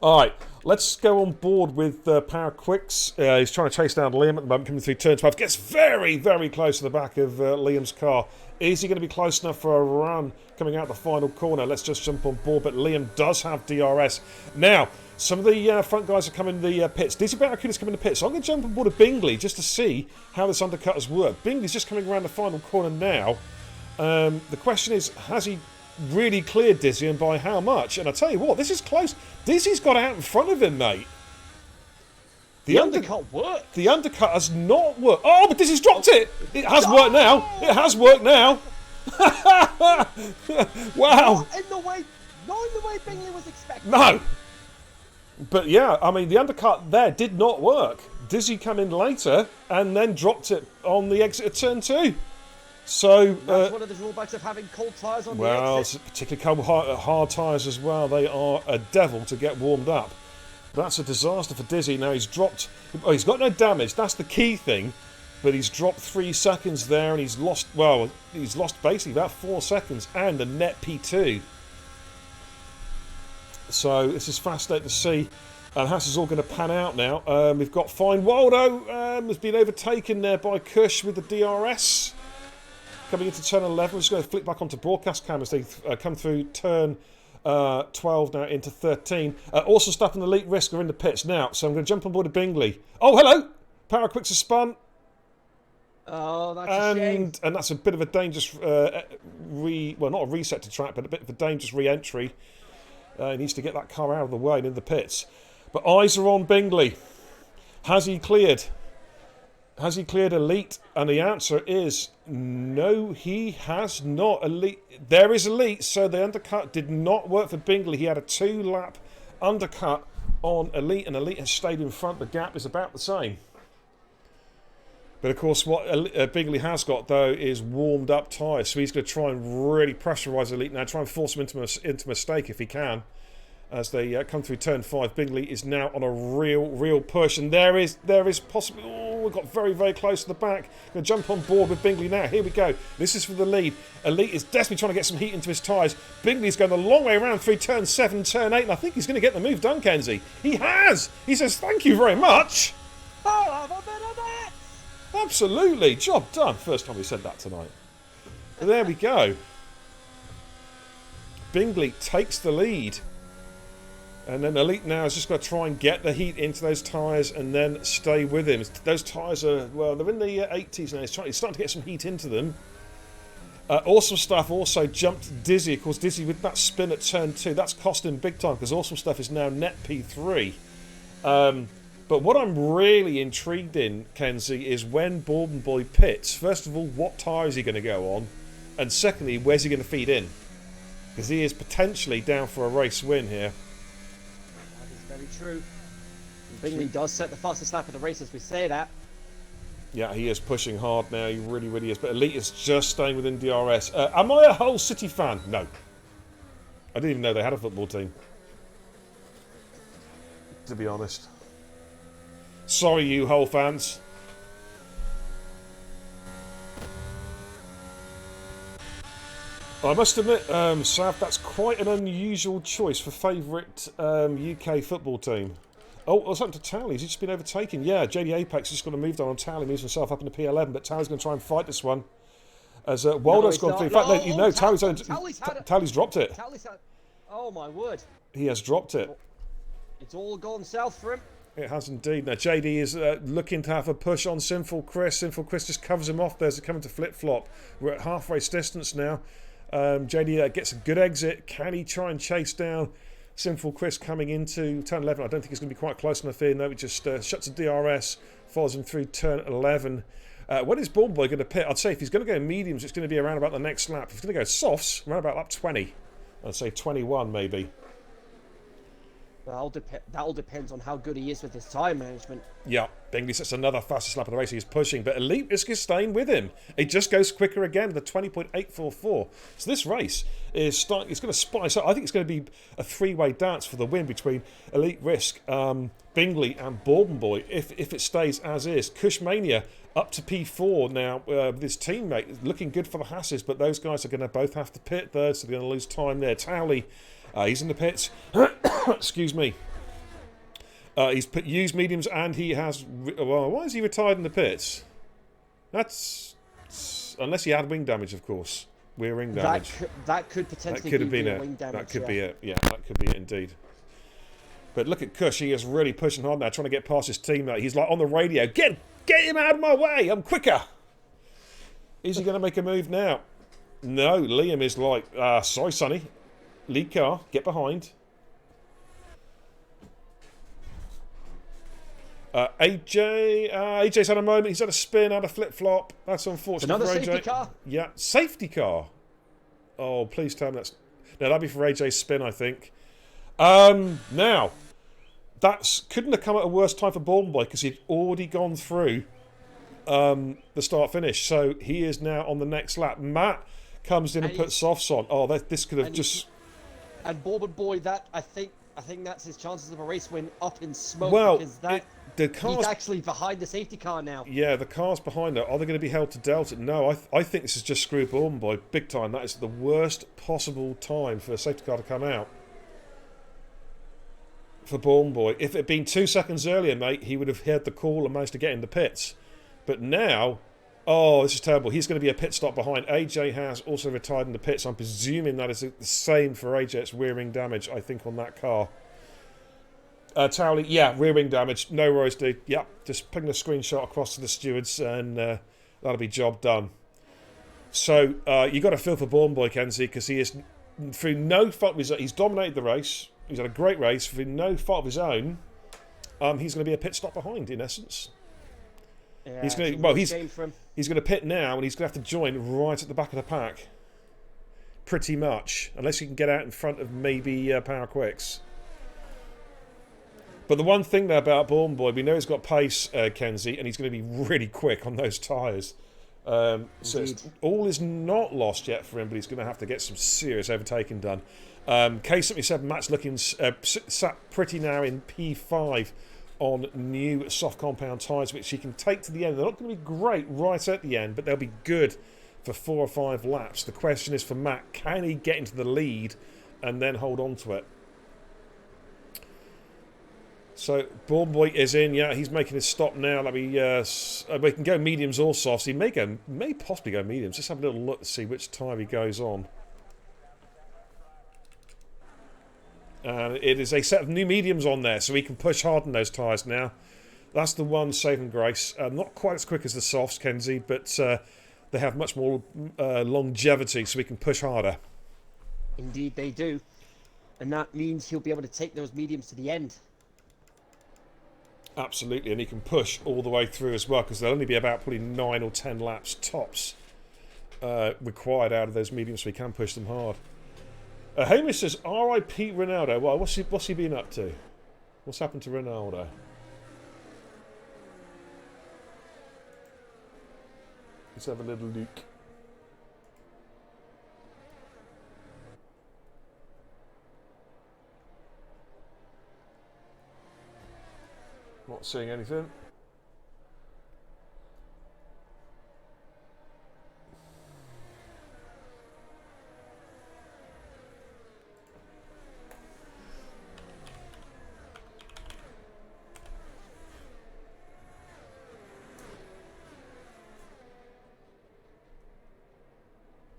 All right, let's go on board with Power Quicks. He's trying to chase down Liam at the moment, coming through turn 12. Gets very, very close to the back of Liam's car. Is he going to be close enough for a run coming out the final corner? Let's just jump on board, but Liam does have DRS. Now, some of the front guys are coming in the pits. Dizzy Barracuda's coming in the pits, so I'm going to jump on board of Bingley just to see how this undercut has worked. Bingley's just coming around the final corner now. The question is, has he really cleared Dizzy, and by how much? And I tell you what, this is close. Dizzy's got out in front of him, mate. The undercut worked. The undercut has not worked. Oh, but Dizzy's dropped it. It has worked now. It has worked now. Wow. Not in the way Bingley was expecting. No. But yeah, I mean, the undercut there did not work. Dizzy came in later and then dropped it on the exit of turn 2. So that's one of the drawbacks of having cold tyres on the exit. Particularly hard tyres as well. They are a devil to get warmed up. That's a disaster for Dizzy. Now he's dropped. Oh, he's got no damage. That's the key thing. But he's dropped 3 seconds there, and he's lost. Well, he's lost basically about 4 seconds and a net P2. So this is fascinating to see. And how this is all going to pan out now. We've got Fine Waldo has been overtaken there by Kush with the DRS. Coming into turn 11, we're just going to flick back onto broadcast cameras. They come through turn 12 now into 13. Also, Staff and Elite Risk are in the pits now, so I'm going to jump on board of Bingley. Oh, hello! Power Quicks has spun. Oh, that's a shame. And that's a bit of a dangerous, well, not a reset to track, but a bit of a dangerous re-entry. He needs to get that car out of the way and in the pits. But eyes are on Bingley. Has he cleared? Has he cleared Elite? And the answer is no, he has not. Elite. There is Elite, so the undercut did not work for Bingley. He had a 2-lap undercut on Elite, and Elite has stayed in front. The gap is about the same. But of course, what Bingley has got, though, is warmed up tyres. So he's going to try and really pressurise Elite now, try and force him into mistake if he can. As they come through turn 5, Bingley is now on a real push, and there is possibly. Oh, we got very, very close to the back. Going to jump on board with Bingley now. Here we go. This is for the lead. Elite is desperately trying to get some heat into his tyres. Bingley's going a long way around through turn 7, turn 8, and I think he's going to get the move done, Kenzie. He has. He says, "Thank you very much." I'll have a bit of that. Absolutely, job done. First time he said that tonight. But there we go. Bingley takes the lead. And then Elite now has just got to try and get the heat into those tyres and then stay with him. Those tyres are, well, they're in the 80s now. He's starting to get some heat into them. Awesome Stuff also jumped Dizzy. Of course, Dizzy with that spin at turn 2. That's cost him big time because Awesome Stuff is now net P3. But what I'm really intrigued in, Kenzie, is when Bourbon Boy pits. First of all, what tyre is he going to go on? And secondly, where's he going to feed in? Because he is potentially down for a race win here. Very true. Bingley does set the fastest lap of the race as we say that. Yeah, he is pushing hard now. He really, really is. But Elite is just staying within DRS. Am I a Hull City fan? No. I didn't even know they had a football team. To be honest. Sorry, you Hull fans. I must admit, Sav, that's quite an unusual choice for favourite UK football team. Oh, what's happened to Tally? Has he just been overtaken? Yeah, JD Apex has just got to move on Tally, moves himself up into P11, but Tally's going to try and fight this one. As Waldo's gone through. In fact, no, you know, Tally's dropped it. Oh, my word. He has dropped it. It's all gone south for him. It has indeed. Now, JD is looking to have a push on Sinful Chris. Sinful Chris just covers him off. There's a coming to flip-flop. We're at half race distance now. JD gets a good exit. Can he try and chase down Sinful Chris coming into turn 11? I don't think he's going to be quite close enough here. No, he just shuts the DRS, follows him through turn 11. When is Bald Boy going to pit? I'd say if he's going to go mediums, it's going to be around about the next lap. If he's going to go softs, around about lap 20. I'd say 21 maybe. That all depends on how good he is with his time management. Yeah, Bingley sets another fastest lap of the race. He's pushing, but Elite Risk is staying with him. It just goes quicker again with a 20.844. So this race is starting. It's going to spice up. I think it's going to be a three-way dance for the win between Elite Risk, Bingley, and Bourbon Boy. If it stays as is, Cushmania up to P4 now with his teammate, looking good for the Hasses, but those guys are going to both have to pit third, so they're going to lose time there. Towley, he's in the pits. Excuse me. He's used mediums and he has... Well, why is he retired in the pits? That's... Unless he had wing damage, of course. Rear wing damage. That could potentially that could have be been it. wing damage. That could be it. Yeah, that could be it indeed. But look at Cush. He is really pushing hard now, trying to get past his teammate. He's like on the radio. Get him out of my way. I'm quicker. Is he going to make a move now? No. Liam is like, sorry, Sonny. Lead car. Get behind. AJ's had a moment. He's had a spin, had a flip-flop. That's unfortunate Another for AJ. safety car? Yeah, safety car. Oh, please tell me that's... No, that'd be for AJ's spin, I think. Now, couldn't have come at a worse time for Bourbon Boy because he'd already gone through the start-finish. So he is now on the next lap. Matt comes in and puts softs on. Oh, this could have just... And Bourbon Boy, I think that's his chances of a race win up in smoke. Well, because he's actually behind the safety car now. Yeah, the car's behind her. Are they going to be held to Delta? No, I think this is just screw Bourbon Boy big time. That is the worst possible time for a safety car to come out for Bourbon Boy. If it had been 2 seconds earlier, mate, he would have heard the call and managed to get in the pits. But now, oh, this is terrible. He's going to be a pit stop behind. AJ has also retired in the pits. I'm presuming that is the same for AJ. It's rear wing damage, I think, on that car. Towley, yeah, rear wing damage. No worries, dude. Yep, just ping a screenshot across to the stewards and that'll be job done. So, you got to feel for Bourbon Boy, Kenzie, because he is, through no fault of his own, he's dominated the race. He's had a great race. Through no fault of his own, he's going to be a pit stop behind, in essence. Yeah, he's going to pit now, and he's going to have to join right at the back of the pack. Pretty much, unless he can get out in front of maybe Power Quicks. But the one thing there about Bourbon Boy, we know he's got pace, Kenzie, and he's going to be really quick on those tyres. So all is not lost yet for him, but he's going to have to get some serious overtaking done. K77 Matt's looking sat pretty now in P5 on new soft compound tyres, which he can take to the end. They're not going to be great right at the end, but they'll be good for 4 or 5 laps. The question is for Matt, can he get into the lead and then hold on to it? So, Bourbon Boy is in, yeah, he's making his stop now. We can go mediums or softs. He may possibly go mediums. Let's have a little look to see which tyre he goes on. And it is a set of new mediums on there, so he can push hard on those tyres now. That's the one saving grace. Not quite as quick as the softs, Kenzie, but they have much more longevity, so we can push harder. Indeed, they do. And that means he'll be able to take those mediums to the end. Absolutely, and he can push all the way through as well, because there'll only be about probably 9 or 10 laps tops required out of those mediums, so he can push them hard. Hamish says, R.I.P. Ronaldo. Well, what's he been up to? What's happened to Ronaldo? Let's have a little look. Not seeing anything.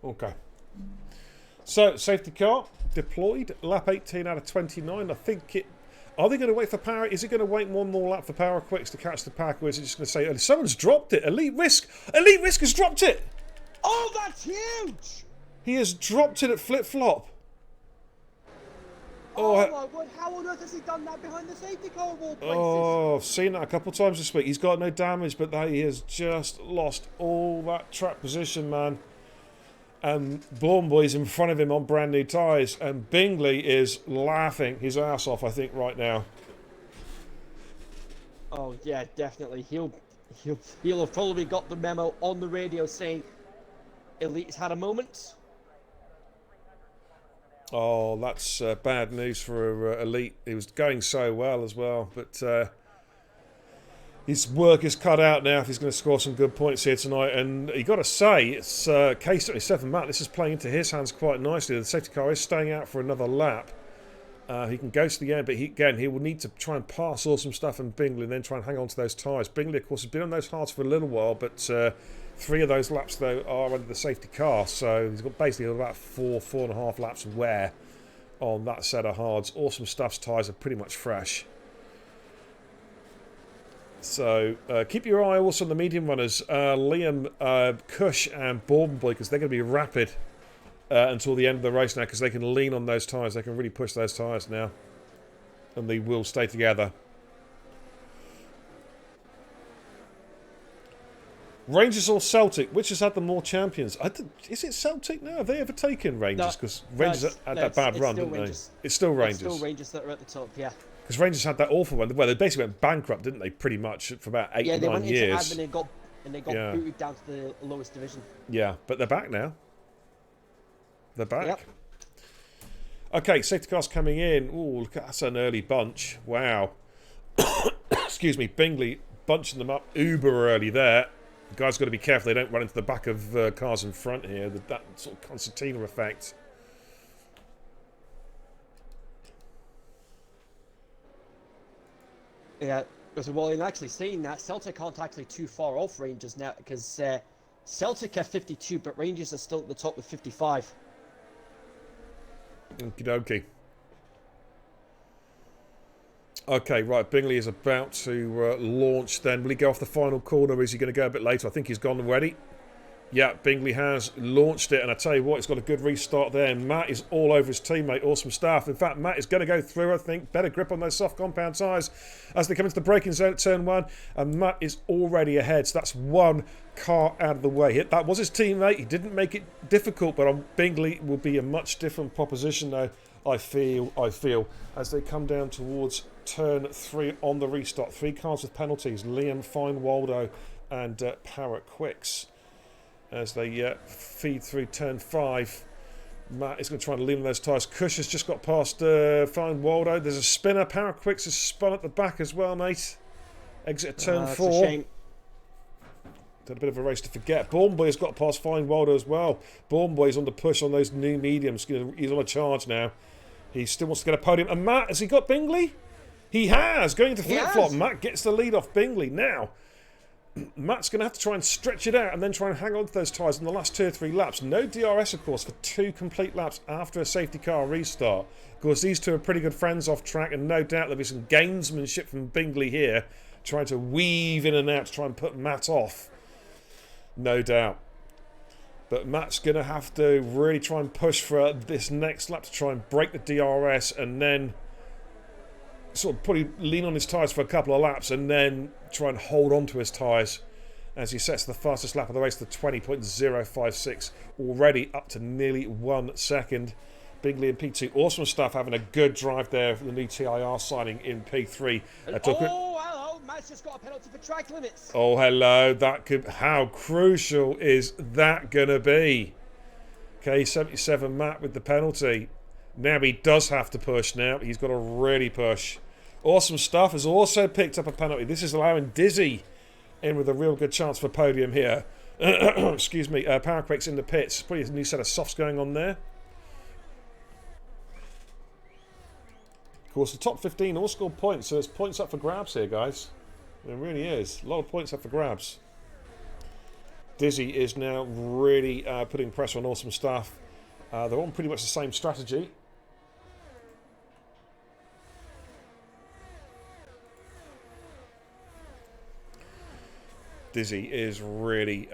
Okay. So, safety car deployed. Lap 18 out of 29. I think it... Are they going to wait for power? Is it going to wait one more lap for Power Quicks to catch the pack, or is it just going to say, oh, someone's dropped it? Elite Risk! Elite Risk has dropped it! Oh, that's huge! He has dropped it at flip-flop. Oh my God, how on earth has he done that behind the safety car of all places? Oh, I've seen that a couple of times this week. He's got no damage, but he has just lost all that track position, man. And Bourne Boy's in front of him on brand new tyres, and Bingley is laughing his ass off, I think, right now. Oh yeah, definitely. He'll have probably got the memo on the radio saying Elite's had a moment. Oh, that's bad news for Elite. He was going so well as well, but his work is cut out now if he's going to score some good points here tonight. And you got to say, it's K77 Matt. This is playing into his hands quite nicely. The safety car is staying out for another lap. He can go to the end, but he will need to try and pass Awesome Stuff and Bingley and then try and hang on to those tyres. Bingley, of course, has been on those hards for a little while, but 3 of those laps, though, are under the safety car. So he's got basically about 4.5 laps of wear on that set of hards. Awesome Stuff's tyres are pretty much fresh. So keep your eye also on the medium runners, Liam, Cush and Bourbon Boy, because they're going to be rapid until the end of the race now, because they can lean on those tyres. They can really push those tyres now, and they will stay together. Rangers or Celtic? Which has had the more champions? Is it Celtic now? Have they ever taken Rangers? Because Rangers had that bad run, didn't they? It's still Rangers. It's still Rangers that are at the top, yeah. Because Rangers had that awful one. Well, they basically went bankrupt, didn't they? Pretty much for about 8 or 9 years. Yeah, they went into admin and they got booted down to the lowest division. Yeah, but they're back now. They're back. Yep. Okay, safety cars coming in. Ooh, look at that's an early bunch. Wow. Excuse me, Bingley bunching them up uber early there. The guys got to be careful they don't run into the back of cars in front here. That sort of concertina effect. Yeah, well, in actually saying that, Celtic aren't actually too far off Rangers now, because Celtic are 52, but Rangers are still at the top with 55. Okie dokie. Okay, right, Bingley is about to launch then. Will he go off the final corner, or is he going to go a bit later? I think he's gone already. Yeah, Bingley has launched it, and I tell you what, it's got a good restart there. Matt is all over his teammate, Awesome Stuff. In fact, Matt is going to go through, I think. Better grip on those soft compound tyres as they come into the braking zone at turn 1, and Matt is already ahead. So that's one car out of the way. That was his teammate. He didn't make it difficult, but on Bingley will be a much different proposition, though, I feel, as they come down towards turn 3 on the restart. 3 cars with penalties. Liam, Fine, Waldo, and Parrot Quicks. As they feed through turn 5, Matt is going to try and lean on those tyres. Cush has just got past Fine Waldo. There's a spinner. Power Quicks is spun at the back as well, mate. Exit at turn 4. It's a shame. Did a bit of a race to forget. Bourne Boy has got past Fine Waldo as well. Bourne Boy is on the push on those new mediums. He's on a charge now. He still wants to get a podium. And Matt, has he got Bingley? He has. Going to flip-flop. Matt gets the lead off Bingley now. Matt's going to have to try and stretch it out and then try and hang on to those tyres in the last 2 or 3 laps. No DRS, of course, for 2 complete laps after a safety car restart. Of course, these two are pretty good friends off track, and no doubt there'll be some gamesmanship from Bingley here, trying to weave in and out to try and put Matt off. No doubt. But Matt's going to have to really try and push for this next lap to try and break the DRS and then sort of probably lean on his tyres for a couple of laps and then try and hold on to his tyres as he sets the fastest lap of the race to 20.056, already up to nearly 1 second. Bingley and P2, Awesome Stuff having a good drive there for the new TIR signing in P3. Hello, Matt's just got a penalty for track limits. Oh, hello, that could, how crucial is that going to be? K77 Matt with the penalty. Now he does have to push now. He's got to really push. Awesome Stuff has also picked up a penalty. This is allowing Dizzy in with a real good chance for podium here. Excuse me. Power Quake's in the pits. Probably a new set of softs going on there. Of course, the top 15 all scored points, so there's points up for grabs here, guys. There really is. A lot of points up for grabs. Dizzy is now really putting pressure on Awesome Stuff. They're on pretty much the same strategy. Dizzy is really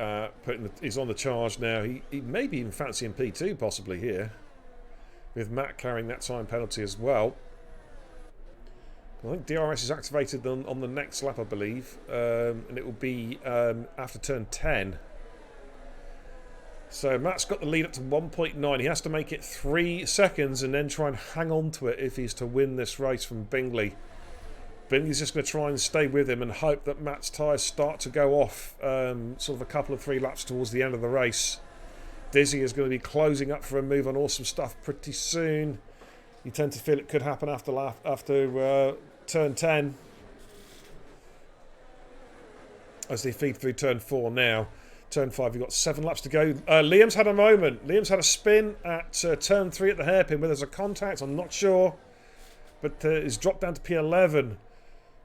he's on the charge now. He may be even fancying P2 possibly here, with Matt carrying that time penalty as well. I think DRS is activated on the next lap, I believe, and it will be after turn 10. So Matt's got the lead up to 1.9. He has to make it 3 seconds and then try and hang on to it if he's to win this race from Bingley. Bingley's just going to try and stay with him and hope that Matt's tyres start to go off sort of a couple of 3 laps towards the end of the race. Dizzy is going to be closing up for a move on Awesome Stuff pretty soon. You tend to feel it could happen after turn 10. As they feed through turn 4 now. Turn 5, you've got 7 laps to go. Liam's had a moment. Liam's had a spin at turn 3 at the hairpin where there's a contact. I'm not sure. But it's dropped down to P11.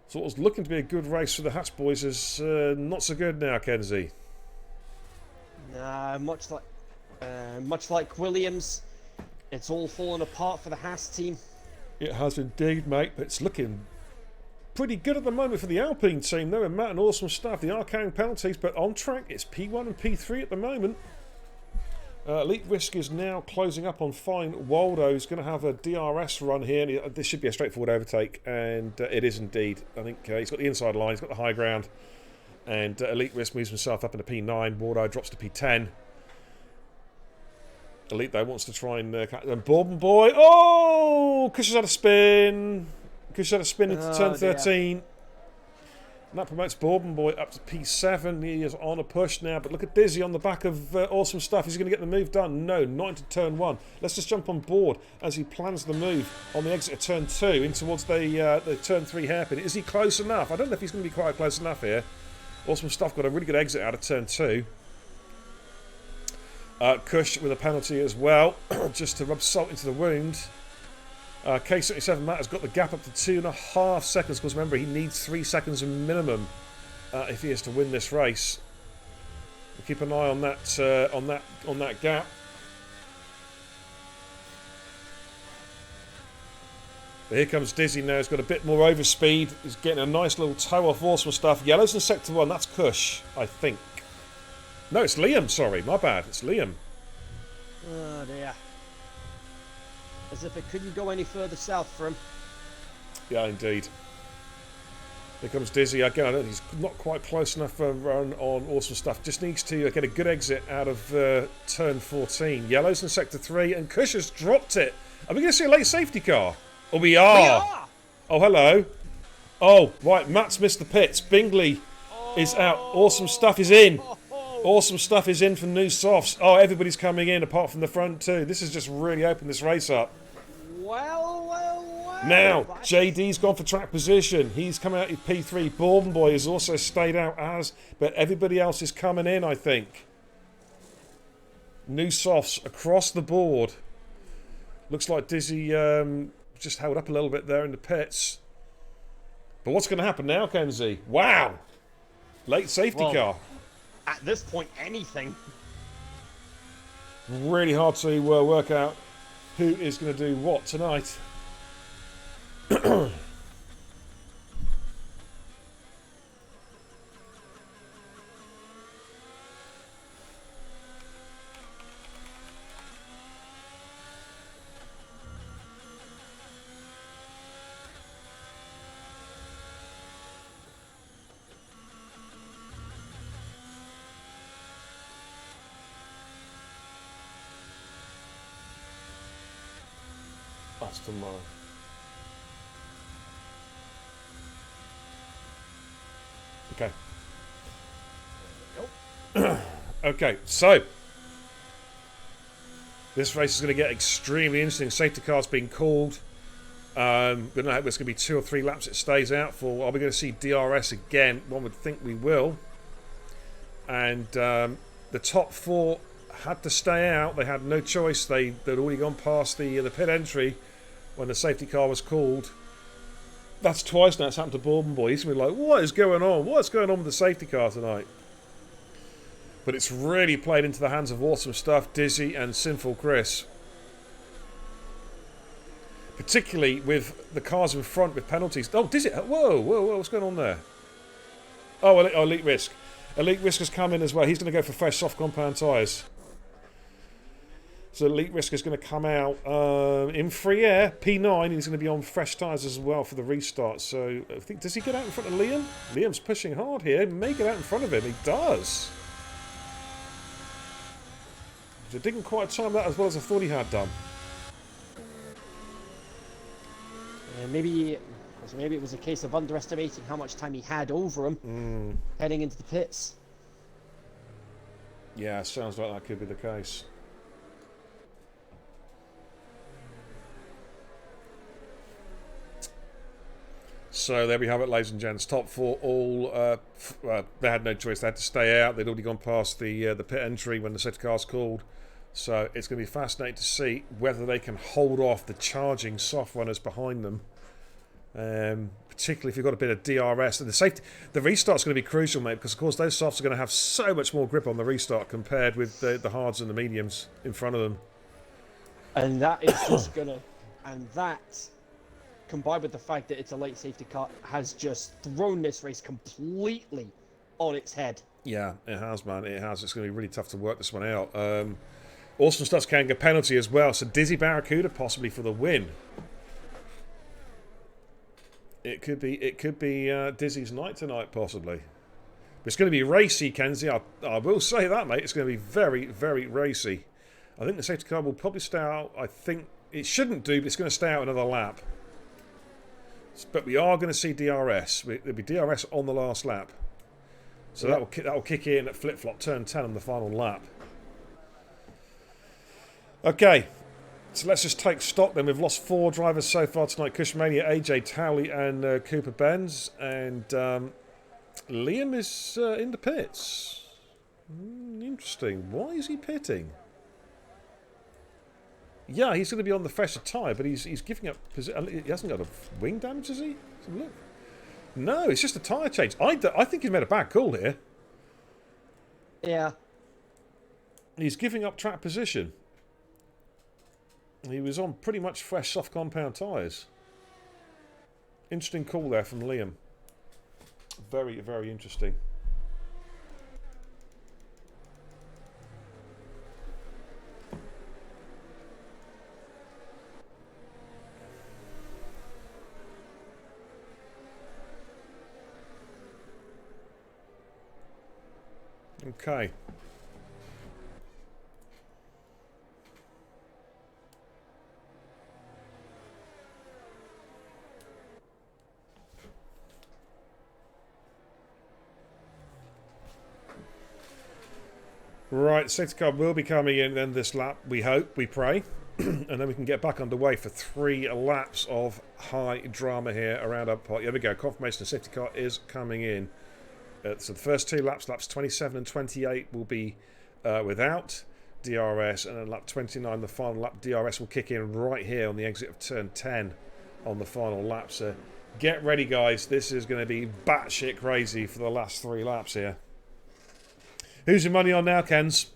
So what was looking to be a good race for the Hatch boys is not so good now, Kenzie. Much like Williams, it's all fallen apart for the Haas team. It has indeed, mate. But it's looking pretty good at the moment for the Alpine team, though, and Matt and Awesome Stuff. They are carrying penalties, but on track, it's P1 and P3 at the moment. Elite Risk is now closing up on Fine. Waldo's going to have a DRS run here. And this should be a straightforward overtake, and it is indeed. I think he's got the inside line, he's got the high ground, and Elite Risk moves himself up into P9. Waldo drops to P10. Elite, though, wants to try and Bourbon Boy. Oh! Cush's had a spin. Cush had a spin into turn 13. And that promotes Bourbon Boy up to P7. He is on a push now. But look at Dizzy on the back of Awesome Stuff. Is he going to get the move done? No, not into turn 1. Let's just jump on board as he plans the move on the exit of turn 2 in towards the turn 3 hairpin. Is he close enough? I don't know if he's going to be quite close enough here. Awesome Stuff got a really good exit out of turn 2. Cush with a penalty as well, just to rub salt into the wound. K77 Matt has got the gap up to 2.5 seconds, because remember, he needs 3 seconds minimum if he is to win this race. We'll keep an eye on that gap. But here comes Dizzy now. He's got a bit more overspeed. He's getting a nice little toe off Awesome Stuff. Yellow's in sector 1. That's Cush, I think. No, it's Liam. Sorry, my bad. It's Liam. Oh dear. As if it couldn't go any further south for him. Yeah, indeed. Here comes Dizzy again. I don't think he's not quite close enough for a run on Awesome Stuff. Just needs to get a good exit out of turn 14. Yellow's in sector 3, and Cush has dropped it. Are we going to see a late safety car? Oh, we are. Oh, hello. Oh, right. Matt's missed the pits. Bingley is out. Awesome Stuff is in. Awesome Stuff is in for new softs. Oh, everybody's coming in apart from the front two. This has just really opened this race up. Well. Now, JD's gone for track position. He's come out with P3. Bourbon Boy has also stayed out but everybody else is coming in, I think. New softs across the board. Looks like Dizzy just held up a little bit there in the pits. But what's going to happen now, Kenzie? Wow! Late safety car. At this point, anything. Really hard to work out who is going to do what tonight. That's tomorrow. Okay. Okay, so this race is going to get extremely interesting. Safety car's been called. We don't know if it's going to be 2 or 3 laps it stays out for. Are we going to see DRS again? One would think we will. And the top 4 had to stay out. They had no choice. They'd already gone past the pit entry when the safety car was called. That's twice now it's happened to Bourbon Boy. He's going to be like, what is going on? What's going on with the safety car tonight? But it's really played into the hands of Awesome Stuff, Dizzy and Sinful Chris. Particularly with the cars in front with penalties. Oh, Dizzy! Whoa, what's going on there? Oh, Elite Risk. Elite Risk has come in as well. He's going to go for fresh soft compound tyres. So Elite Risk is going to come out in free air, P9, and he's going to be on fresh tyres as well for the restart. So I think, does he get out in front of Liam? Liam's pushing hard here. He may get out in front of him. He does. It didn't quite time that as well as I thought he had done. And maybe it was a case of underestimating how much time he had over him heading into the pits. Yeah, sounds like that could be the case. So there we have it, ladies and gents. Top four all, they had no choice. They had to stay out. They'd already gone past the pit entry when the safety car's called. So it's going to be fascinating to see whether they can hold off the charging soft runners behind them. Particularly if you've got a bit of DRS. And the restart's going to be crucial, mate, because of course those softs are going to have so much more grip on the restart compared with the hards and the mediums in front of them. And that is just going to... And that, combined with the fact that it's a late safety car, has just thrown this race completely on its head. Yeah, it has, man. It has. It's going to be really tough to work this one out. Austin Stutz carrying a penalty as well. So Dizzy Barracuda possibly for the win. It could be Dizzy's night tonight, possibly. But it's going to be racy, Kenzie. I will say that, mate. It's going to be very, very racy. I think the safety car will probably stay out. I think it shouldn't do, but it's going to stay out another lap. But we are going to see DRS. There'll be DRS on the last lap. So that will kick in at flip-flop turn 10 on the final lap. Okay. So let's just take stock then. We've lost 4 drivers so far tonight. Cushmania, AJ Towley and Cooper Benz. And Liam is in the pits. Interesting. Why is he pitting? Yeah, he's going to be on the fresher tyre, but he's giving up... He hasn't got a wing damage, has he? Let's have a look. No, it's just a tyre change. I think he's made a bad call here. Yeah. He's giving up track position. He was on pretty much fresh soft compound tyres. Interesting call there from Liam. Very, very interesting. Okay. Right, safety car will be coming in then this lap, we hope, we pray. And then we can get back underway for 3 laps of high drama here around our pot. Here we go, confirmation the safety car is coming in. So the first 2 laps, laps 27 and 28, will be without DRS. And then lap 29, the final lap, DRS will kick in right here on the exit of turn 10 on the final lap. So get ready, guys. This is going to be batshit crazy for the last 3 laps here. Who's your money on now, Kens?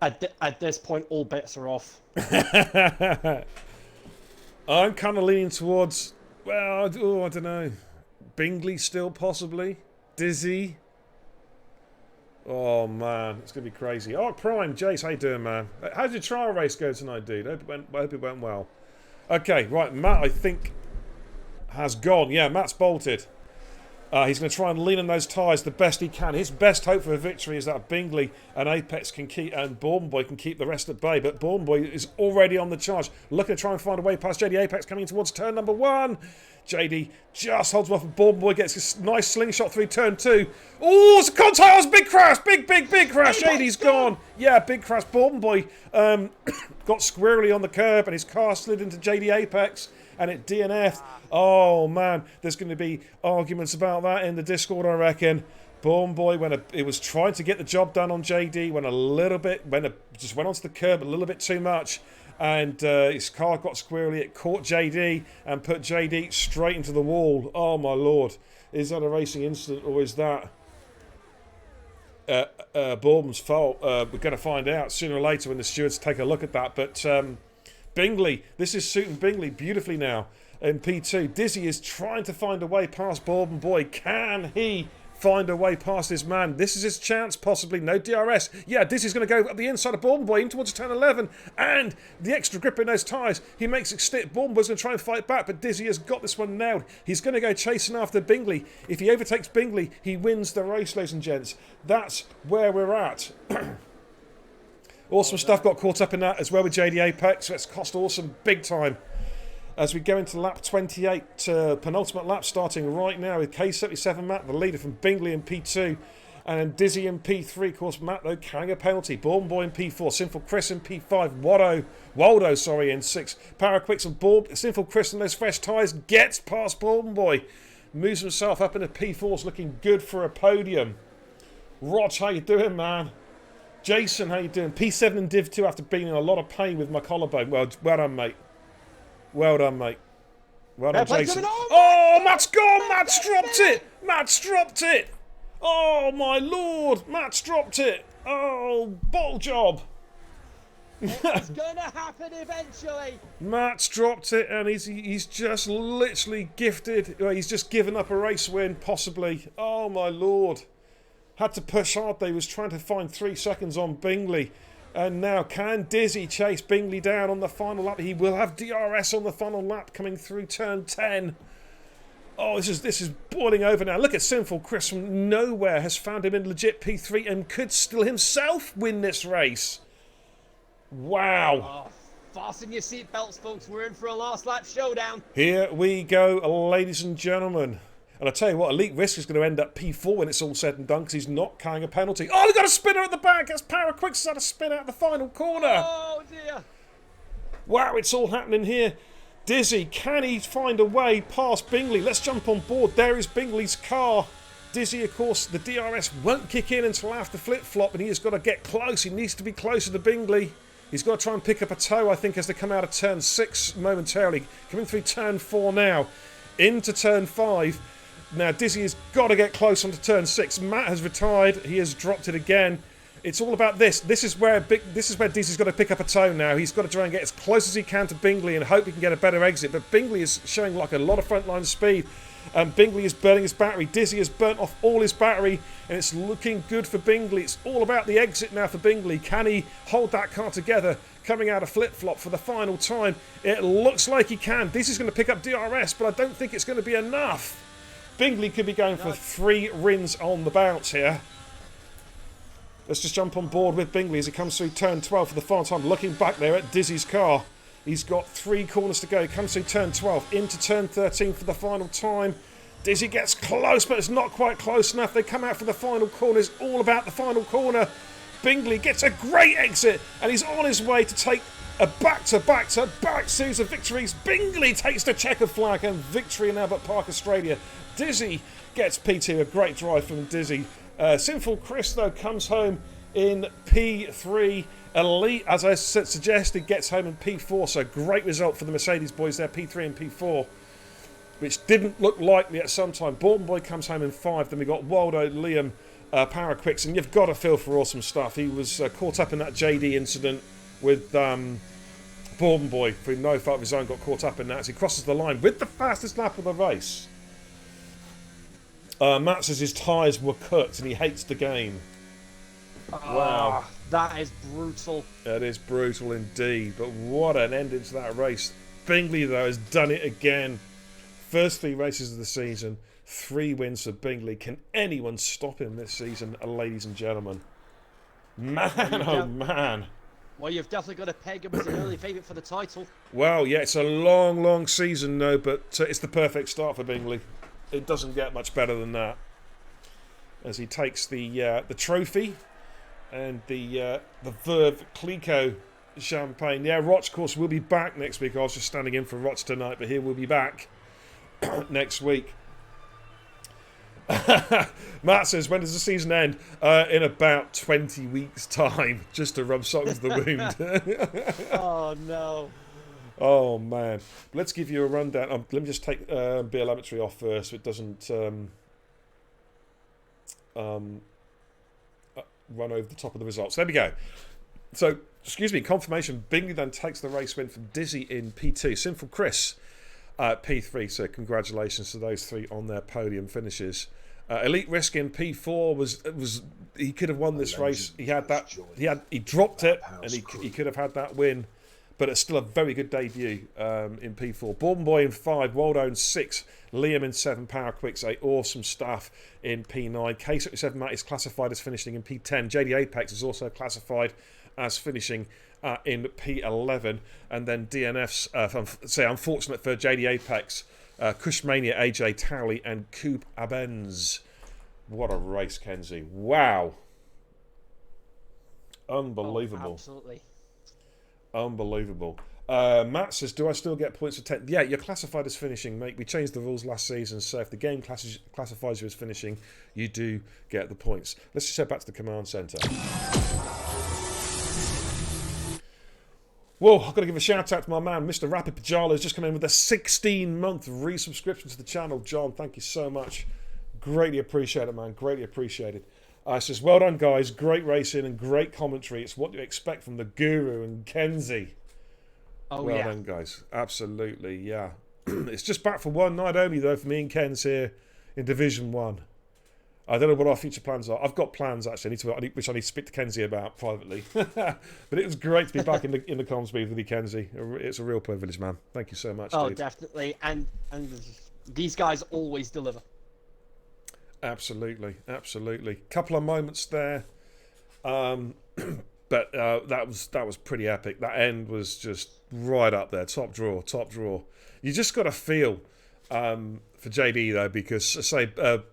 At this point, all bets are off. I'm kind of leaning towards, well, I don't know. Bingley still, possibly. Dizzy. Oh, man. It's going to be crazy. Oh, Prime. Jace, how you doing, man? How did your trial race go tonight, dude? I hope it went well. Okay, right. Matt, I think, has gone. Yeah, Matt's bolted. He's going to try and lean on those tyres the best he can. His best hope for a victory is that Bingley and Apex can keep, and Bourbon Boy can keep the rest at bay. But Bourbon Boy is already on the charge, looking to try and find a way past JD Apex, coming towards turn number 1. JD just holds him off, and Bourbon Boy gets a nice slingshot through turn 2. Oh, it's a contact! Oh, it's a big crash! Big crash! JD's gone! Yeah, big crash. Bourbon Boy got squarely on the curb, and his car slid into JD Apex. And it DNF'd. Oh, man. There's going to be arguments about that in the Discord, I reckon. Bourbon Boy, when it was trying to get the job done on JD, just went onto the curb a little bit too much. And his car got squarely. It caught JD and put JD straight into the wall. Oh, my Lord. Is that a racing incident, or is that Bourbon's fault? We're going to find out sooner or later when the stewards take a look at that. But... Bingley, this is suiting Bingley beautifully now in P2. Dizzy is trying to find a way past Bourbon Boy. Can he find a way past this man. This is his chance, possibly. No DRS. Yeah, Dizzy's going to go up the inside of Bourbon Boy in towards turn 11. And the extra grip in those tyres. He makes it stick. Bourbon Boy's going to try and fight back, but Dizzy has got this one nailed. He's going to go chasing after Bingley. If he overtakes Bingley, he wins the race, ladies and gents. That's where we're at. Awesome stuff got caught up in that as well with JD Apex. So it's cost Awesome big time. As we go into lap 28, penultimate lap starting right now with K77 Matt, the leader from Bingley in P2. And then Dizzy in P3, of course, Matt, though, carrying a penalty. Bourbon Boy in P4, Sinful Chris in P5, Waldo, in 6. Paraquicks and Sinful Chris in those fresh tyres, gets past Bourbon Boy. Moves himself up into P4s, looking good for a podium. Rog, how you doing, man? Jason, how you doing? P7 and Div 2 after being in a lot of pain with my collarbone. Well done, mate. Well done, mate. Well done, Jason. Oh, Matt's gone! Matt's dropped it! Matt's dropped it! Oh, my lord! Matt's dropped it! Oh, bottle job! It's going to happen eventually! Matt's dropped it, and he's just literally gifted... Well, he's just given up a race win, possibly. Oh, my lord. Had to push hard. They was trying to find 3 seconds on Bingley. And now, can Dizzy chase Bingley down on the final lap? He will have DRS on the final lap coming through turn 10. Oh, this is boiling over now. Look at Sinful Chris from nowhere has found him in legit P3 and could still himself win this race. Wow. Oh, fasten your seatbelts, folks. We're in for a last lap showdown. Here we go, ladies and gentlemen. And I tell you what, Elite Risk is going to end up P4 when it's all said and done because he's not carrying a penalty. Oh, we've got a spinner at the back. That's Paraquicks has had a spin out the final corner. Oh, dear. Wow, it's all happening here. Dizzy, can he find a way past Bingley? Let's jump on board. There is Bingley's car. Dizzy, of course, the DRS won't kick in until after flip-flop, and he has got to get close. He needs to be closer to Bingley. He's got to try and pick up a toe, I think, as they come out of turn 6 momentarily. Coming through turn 4 now. Into turn 5. Now, Dizzy has got to get close onto turn 6. Matt has retired. He has dropped it again. It's all about this. This is where Dizzy's got to pick up a toe now. He's got to try and get as close as he can to Bingley and hope he can get a better exit. But Bingley is showing like a lot of frontline speed. Bingley is burning his battery. Dizzy has burnt off all his battery, and it's looking good for Bingley. It's all about the exit now for Bingley. Can he hold that car together coming out of flip-flop for the final time? It looks like he can. Dizzy's going to pick up DRS, but I don't think it's going to be enough. Bingley could be going for 3 wins on the bounce here. Let's just jump on board with Bingley as he comes through turn 12 for the final time. Looking back there at Dizzy's car. He's got 3 corners to go. He comes through turn 12 into turn 13 for the final time. Dizzy gets close, but it's not quite close enough. They come out for the final corner. It's all about the final corner. Bingley gets a great exit, and he's on his way to take a back-to-back series of victories. Bingley takes the checkered flag and victory in Albert Park, Australia. Dizzy gets P2, a great drive from Dizzy. Sinful Chris, though, comes home in P3. Elite, as I suggested, gets home in P4, so great result for the Mercedes boys there, P3 and P4, which didn't look likely at some time. Bourbon Boy comes home in 5, then we got Waldo, Liam, Paraquicks, and you've got to feel for Awesome stuff. He was caught up in that JD incident with Bourbon Boy, through no fault of his own, got caught up in that as he crosses the line with the fastest lap of the race. Matt says his tyres were cooked and he hates the game. Wow. That is brutal. That is brutal indeed, but what an ending to that race. Bingley, though, has done it again. First 3 races of the season, 3 wins for Bingley. Can anyone stop him this season, ladies and gentlemen? Man, oh man. Well, you've definitely got to peg him as an early favourite for the title. Well, yeah, it's a long, long season, though, but it's the perfect start for Bingley. It doesn't get much better than that. As he takes the trophy and the Verve Clico champagne. Yeah, Roch, of course, will be back next week. I was just standing in for Roch tonight, but he will be back next week. Matt says, when does the season end? In about 20 weeks' time, just to rub salt into the wound. Oh, no. Oh, man. Let's give you a rundown. Let me just take Beer Laboratory off first so it doesn't run over the top of the results. There we go. So, excuse me, confirmation. Bingley then takes the race win from Dizzy in P2. Sinful Chris P3. So, congratulations to those 3 on their podium finishes. Elite Risk in P4 was he could have won this race. He had that. He dropped it, and he could have had that win. But it's still a very good debut in P4. Bourbon Boy in 5, Waldo in 6, Liam in 7, Power Quicks 8, awesome stuff in P9. K77 Matt is classified as finishing in P10. JD Apex is also classified as finishing in P11. And then DNFs, unfortunate for JD Apex, Cushmania, AJ Towley and Coop Abens. What a race, Kenzie. Wow. Unbelievable. Oh, absolutely. Unbelievable. Matt says, do I still get points for 10? Yeah, you're classified as finishing, mate. We changed the rules last season, so if the game classifies you as finishing, you do get the points. Let's just head back to the command centre. Whoa, I've got to give a shout out to my man, Mr. Rapid Pajala, who's just come in with a 16-month resubscription to the channel. John, thank you so much. Greatly appreciate it, man. Greatly appreciated. It says, well done, guys. Great racing and great commentary. It's what you expect from the Guru and Kenzie. Oh, well yeah. done, guys. Absolutely, yeah. It's just back for one night only, though, for me and Ken's here in Division 1. I don't know what our future plans are. I've got plans, actually, which I need to speak to Kenzie about privately. But it was great to be back in the comms booth with you, Kenzie. It's a real privilege, man. Thank you so much, Oh, dude. definitely. And these guys always deliver. Absolutely, absolutely. Couple of moments there, but that was pretty epic. That end was just right up there, top draw. You just got to feel for JD though, because say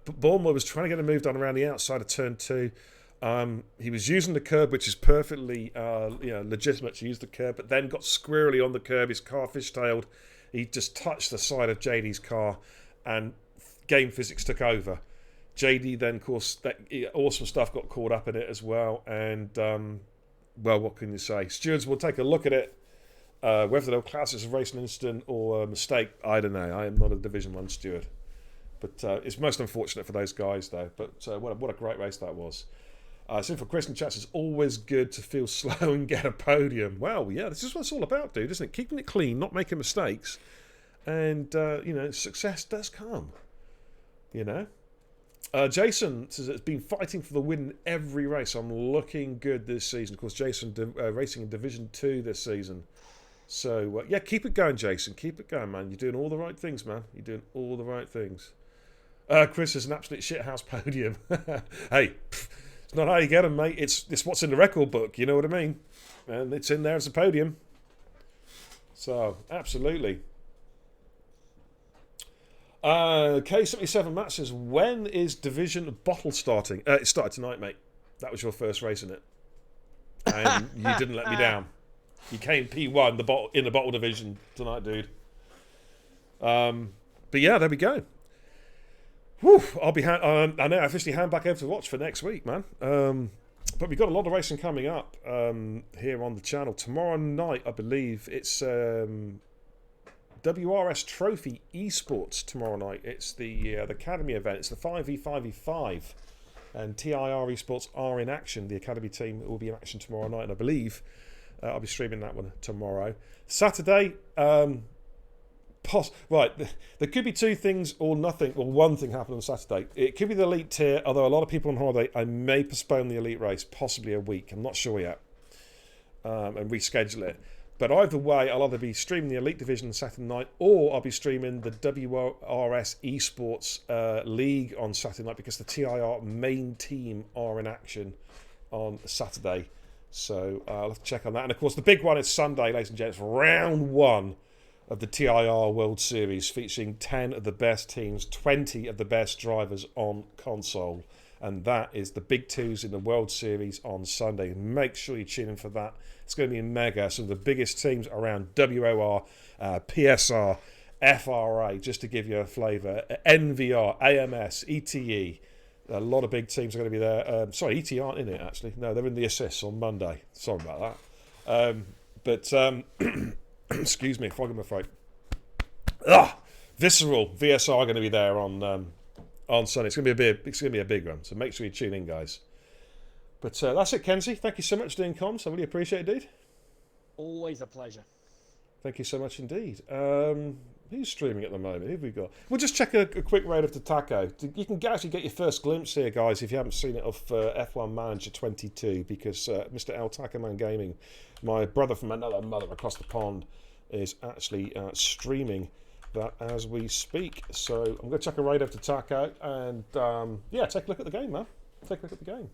Bournemouth was trying to get a move done around the outside of turn 2. He was using the curb, which is perfectly legitimate to use the curb, but then got squirrely on the curb. His car fishtailed. He just touched the side of JD's car, and game physics took over. JD then, of course, that awesome stuff got caught up in it as well. And, well, what can you say? Stewards will take a look at it. Whether they'll class it as a racing incident or a mistake, I don't know. I am not a Division 1 steward. But it's most unfortunate for those guys, though. But what a great race that was. So for Chris and Chats, it's always good to feel slow and get a podium. Well, yeah, this is what it's all about, dude, isn't it? Keeping it clean, not making mistakes. And, success does come. Jason says it's been fighting for the win in every race. I'm looking good this season. Of course, Jason racing in Division 2 this season. So, yeah, keep it going, Jason. Keep it going, man. You're doing all the right things, man. You're doing all the right things. Chris is an absolute shithouse podium. Hey, it's not how you get them, mate. It's what's in the record book. You know what I mean? And it's in there as a podium. So, absolutely. K77 Matt says, when is Division Bottle starting? It started tonight, mate. That was your first race, isn't it? And you didn't let me down. You came P1 in the bottle division tonight, dude. But yeah, there we go. Whew, I know I officially hand back over to watch for next week, man. But we've got a lot of racing coming up here on the channel. Tomorrow night, I believe, it's WRS Trophy Esports tomorrow night. It's the Academy event. It's the 5v5v5. And TIR Esports are in action. The Academy team will be in action tomorrow night. And I believe I'll be streaming that one tomorrow. Saturday, right, there could be two things or nothing, or one thing happen on Saturday. It could be the Elite Tier, although a lot of people on holiday, I may postpone the Elite race, possibly a week. I'm not sure yet. And reschedule it. But either way, I'll either be streaming the Elite Division on Saturday night, or I'll be streaming the WRS Esports League on Saturday night, because the TIR main team are in action on Saturday. So I'll have to check on that. And of course, the big one is Sunday, ladies and gents, round 1 of the TIR World Series, featuring 10 of the best teams, 20 of the best drivers on console. And that is the big twos in the World Series on Sunday. Make sure you tune in for that. It's going to be mega. Some of the biggest teams around WOR, PSR, FRA, just to give you a flavour, NVR, AMS, ETE. A lot of big teams are going to be there. Sorry, ETE aren't in it, actually. No, they're in the assists on Monday. Sorry about that. Excuse me, frog in my throat. Visceral, VSR are going to be there on Sunday. It's going to be a big one. So make sure you tune in, guys. But that's it, Kenzie. Thank you so much for doing comms. I really appreciate it, dude. Always a pleasure. Thank you so much indeed. Who's streaming at the moment? Who have we got? We'll just check a quick raid of the taco. You can actually get your first glimpse here, guys, if you haven't seen it, of F1 Manager 22, because Mr. El Tacoman Gaming, my brother from another mother across the pond, is actually streaming that as we speak. So I'm going to check a raid of the taco and, yeah, take a look at the game, man. Take a look at the game.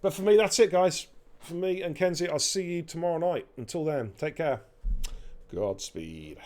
But for me, that's it, guys. For me and Kenzie, I'll see you tomorrow night. Until then, take care. Godspeed.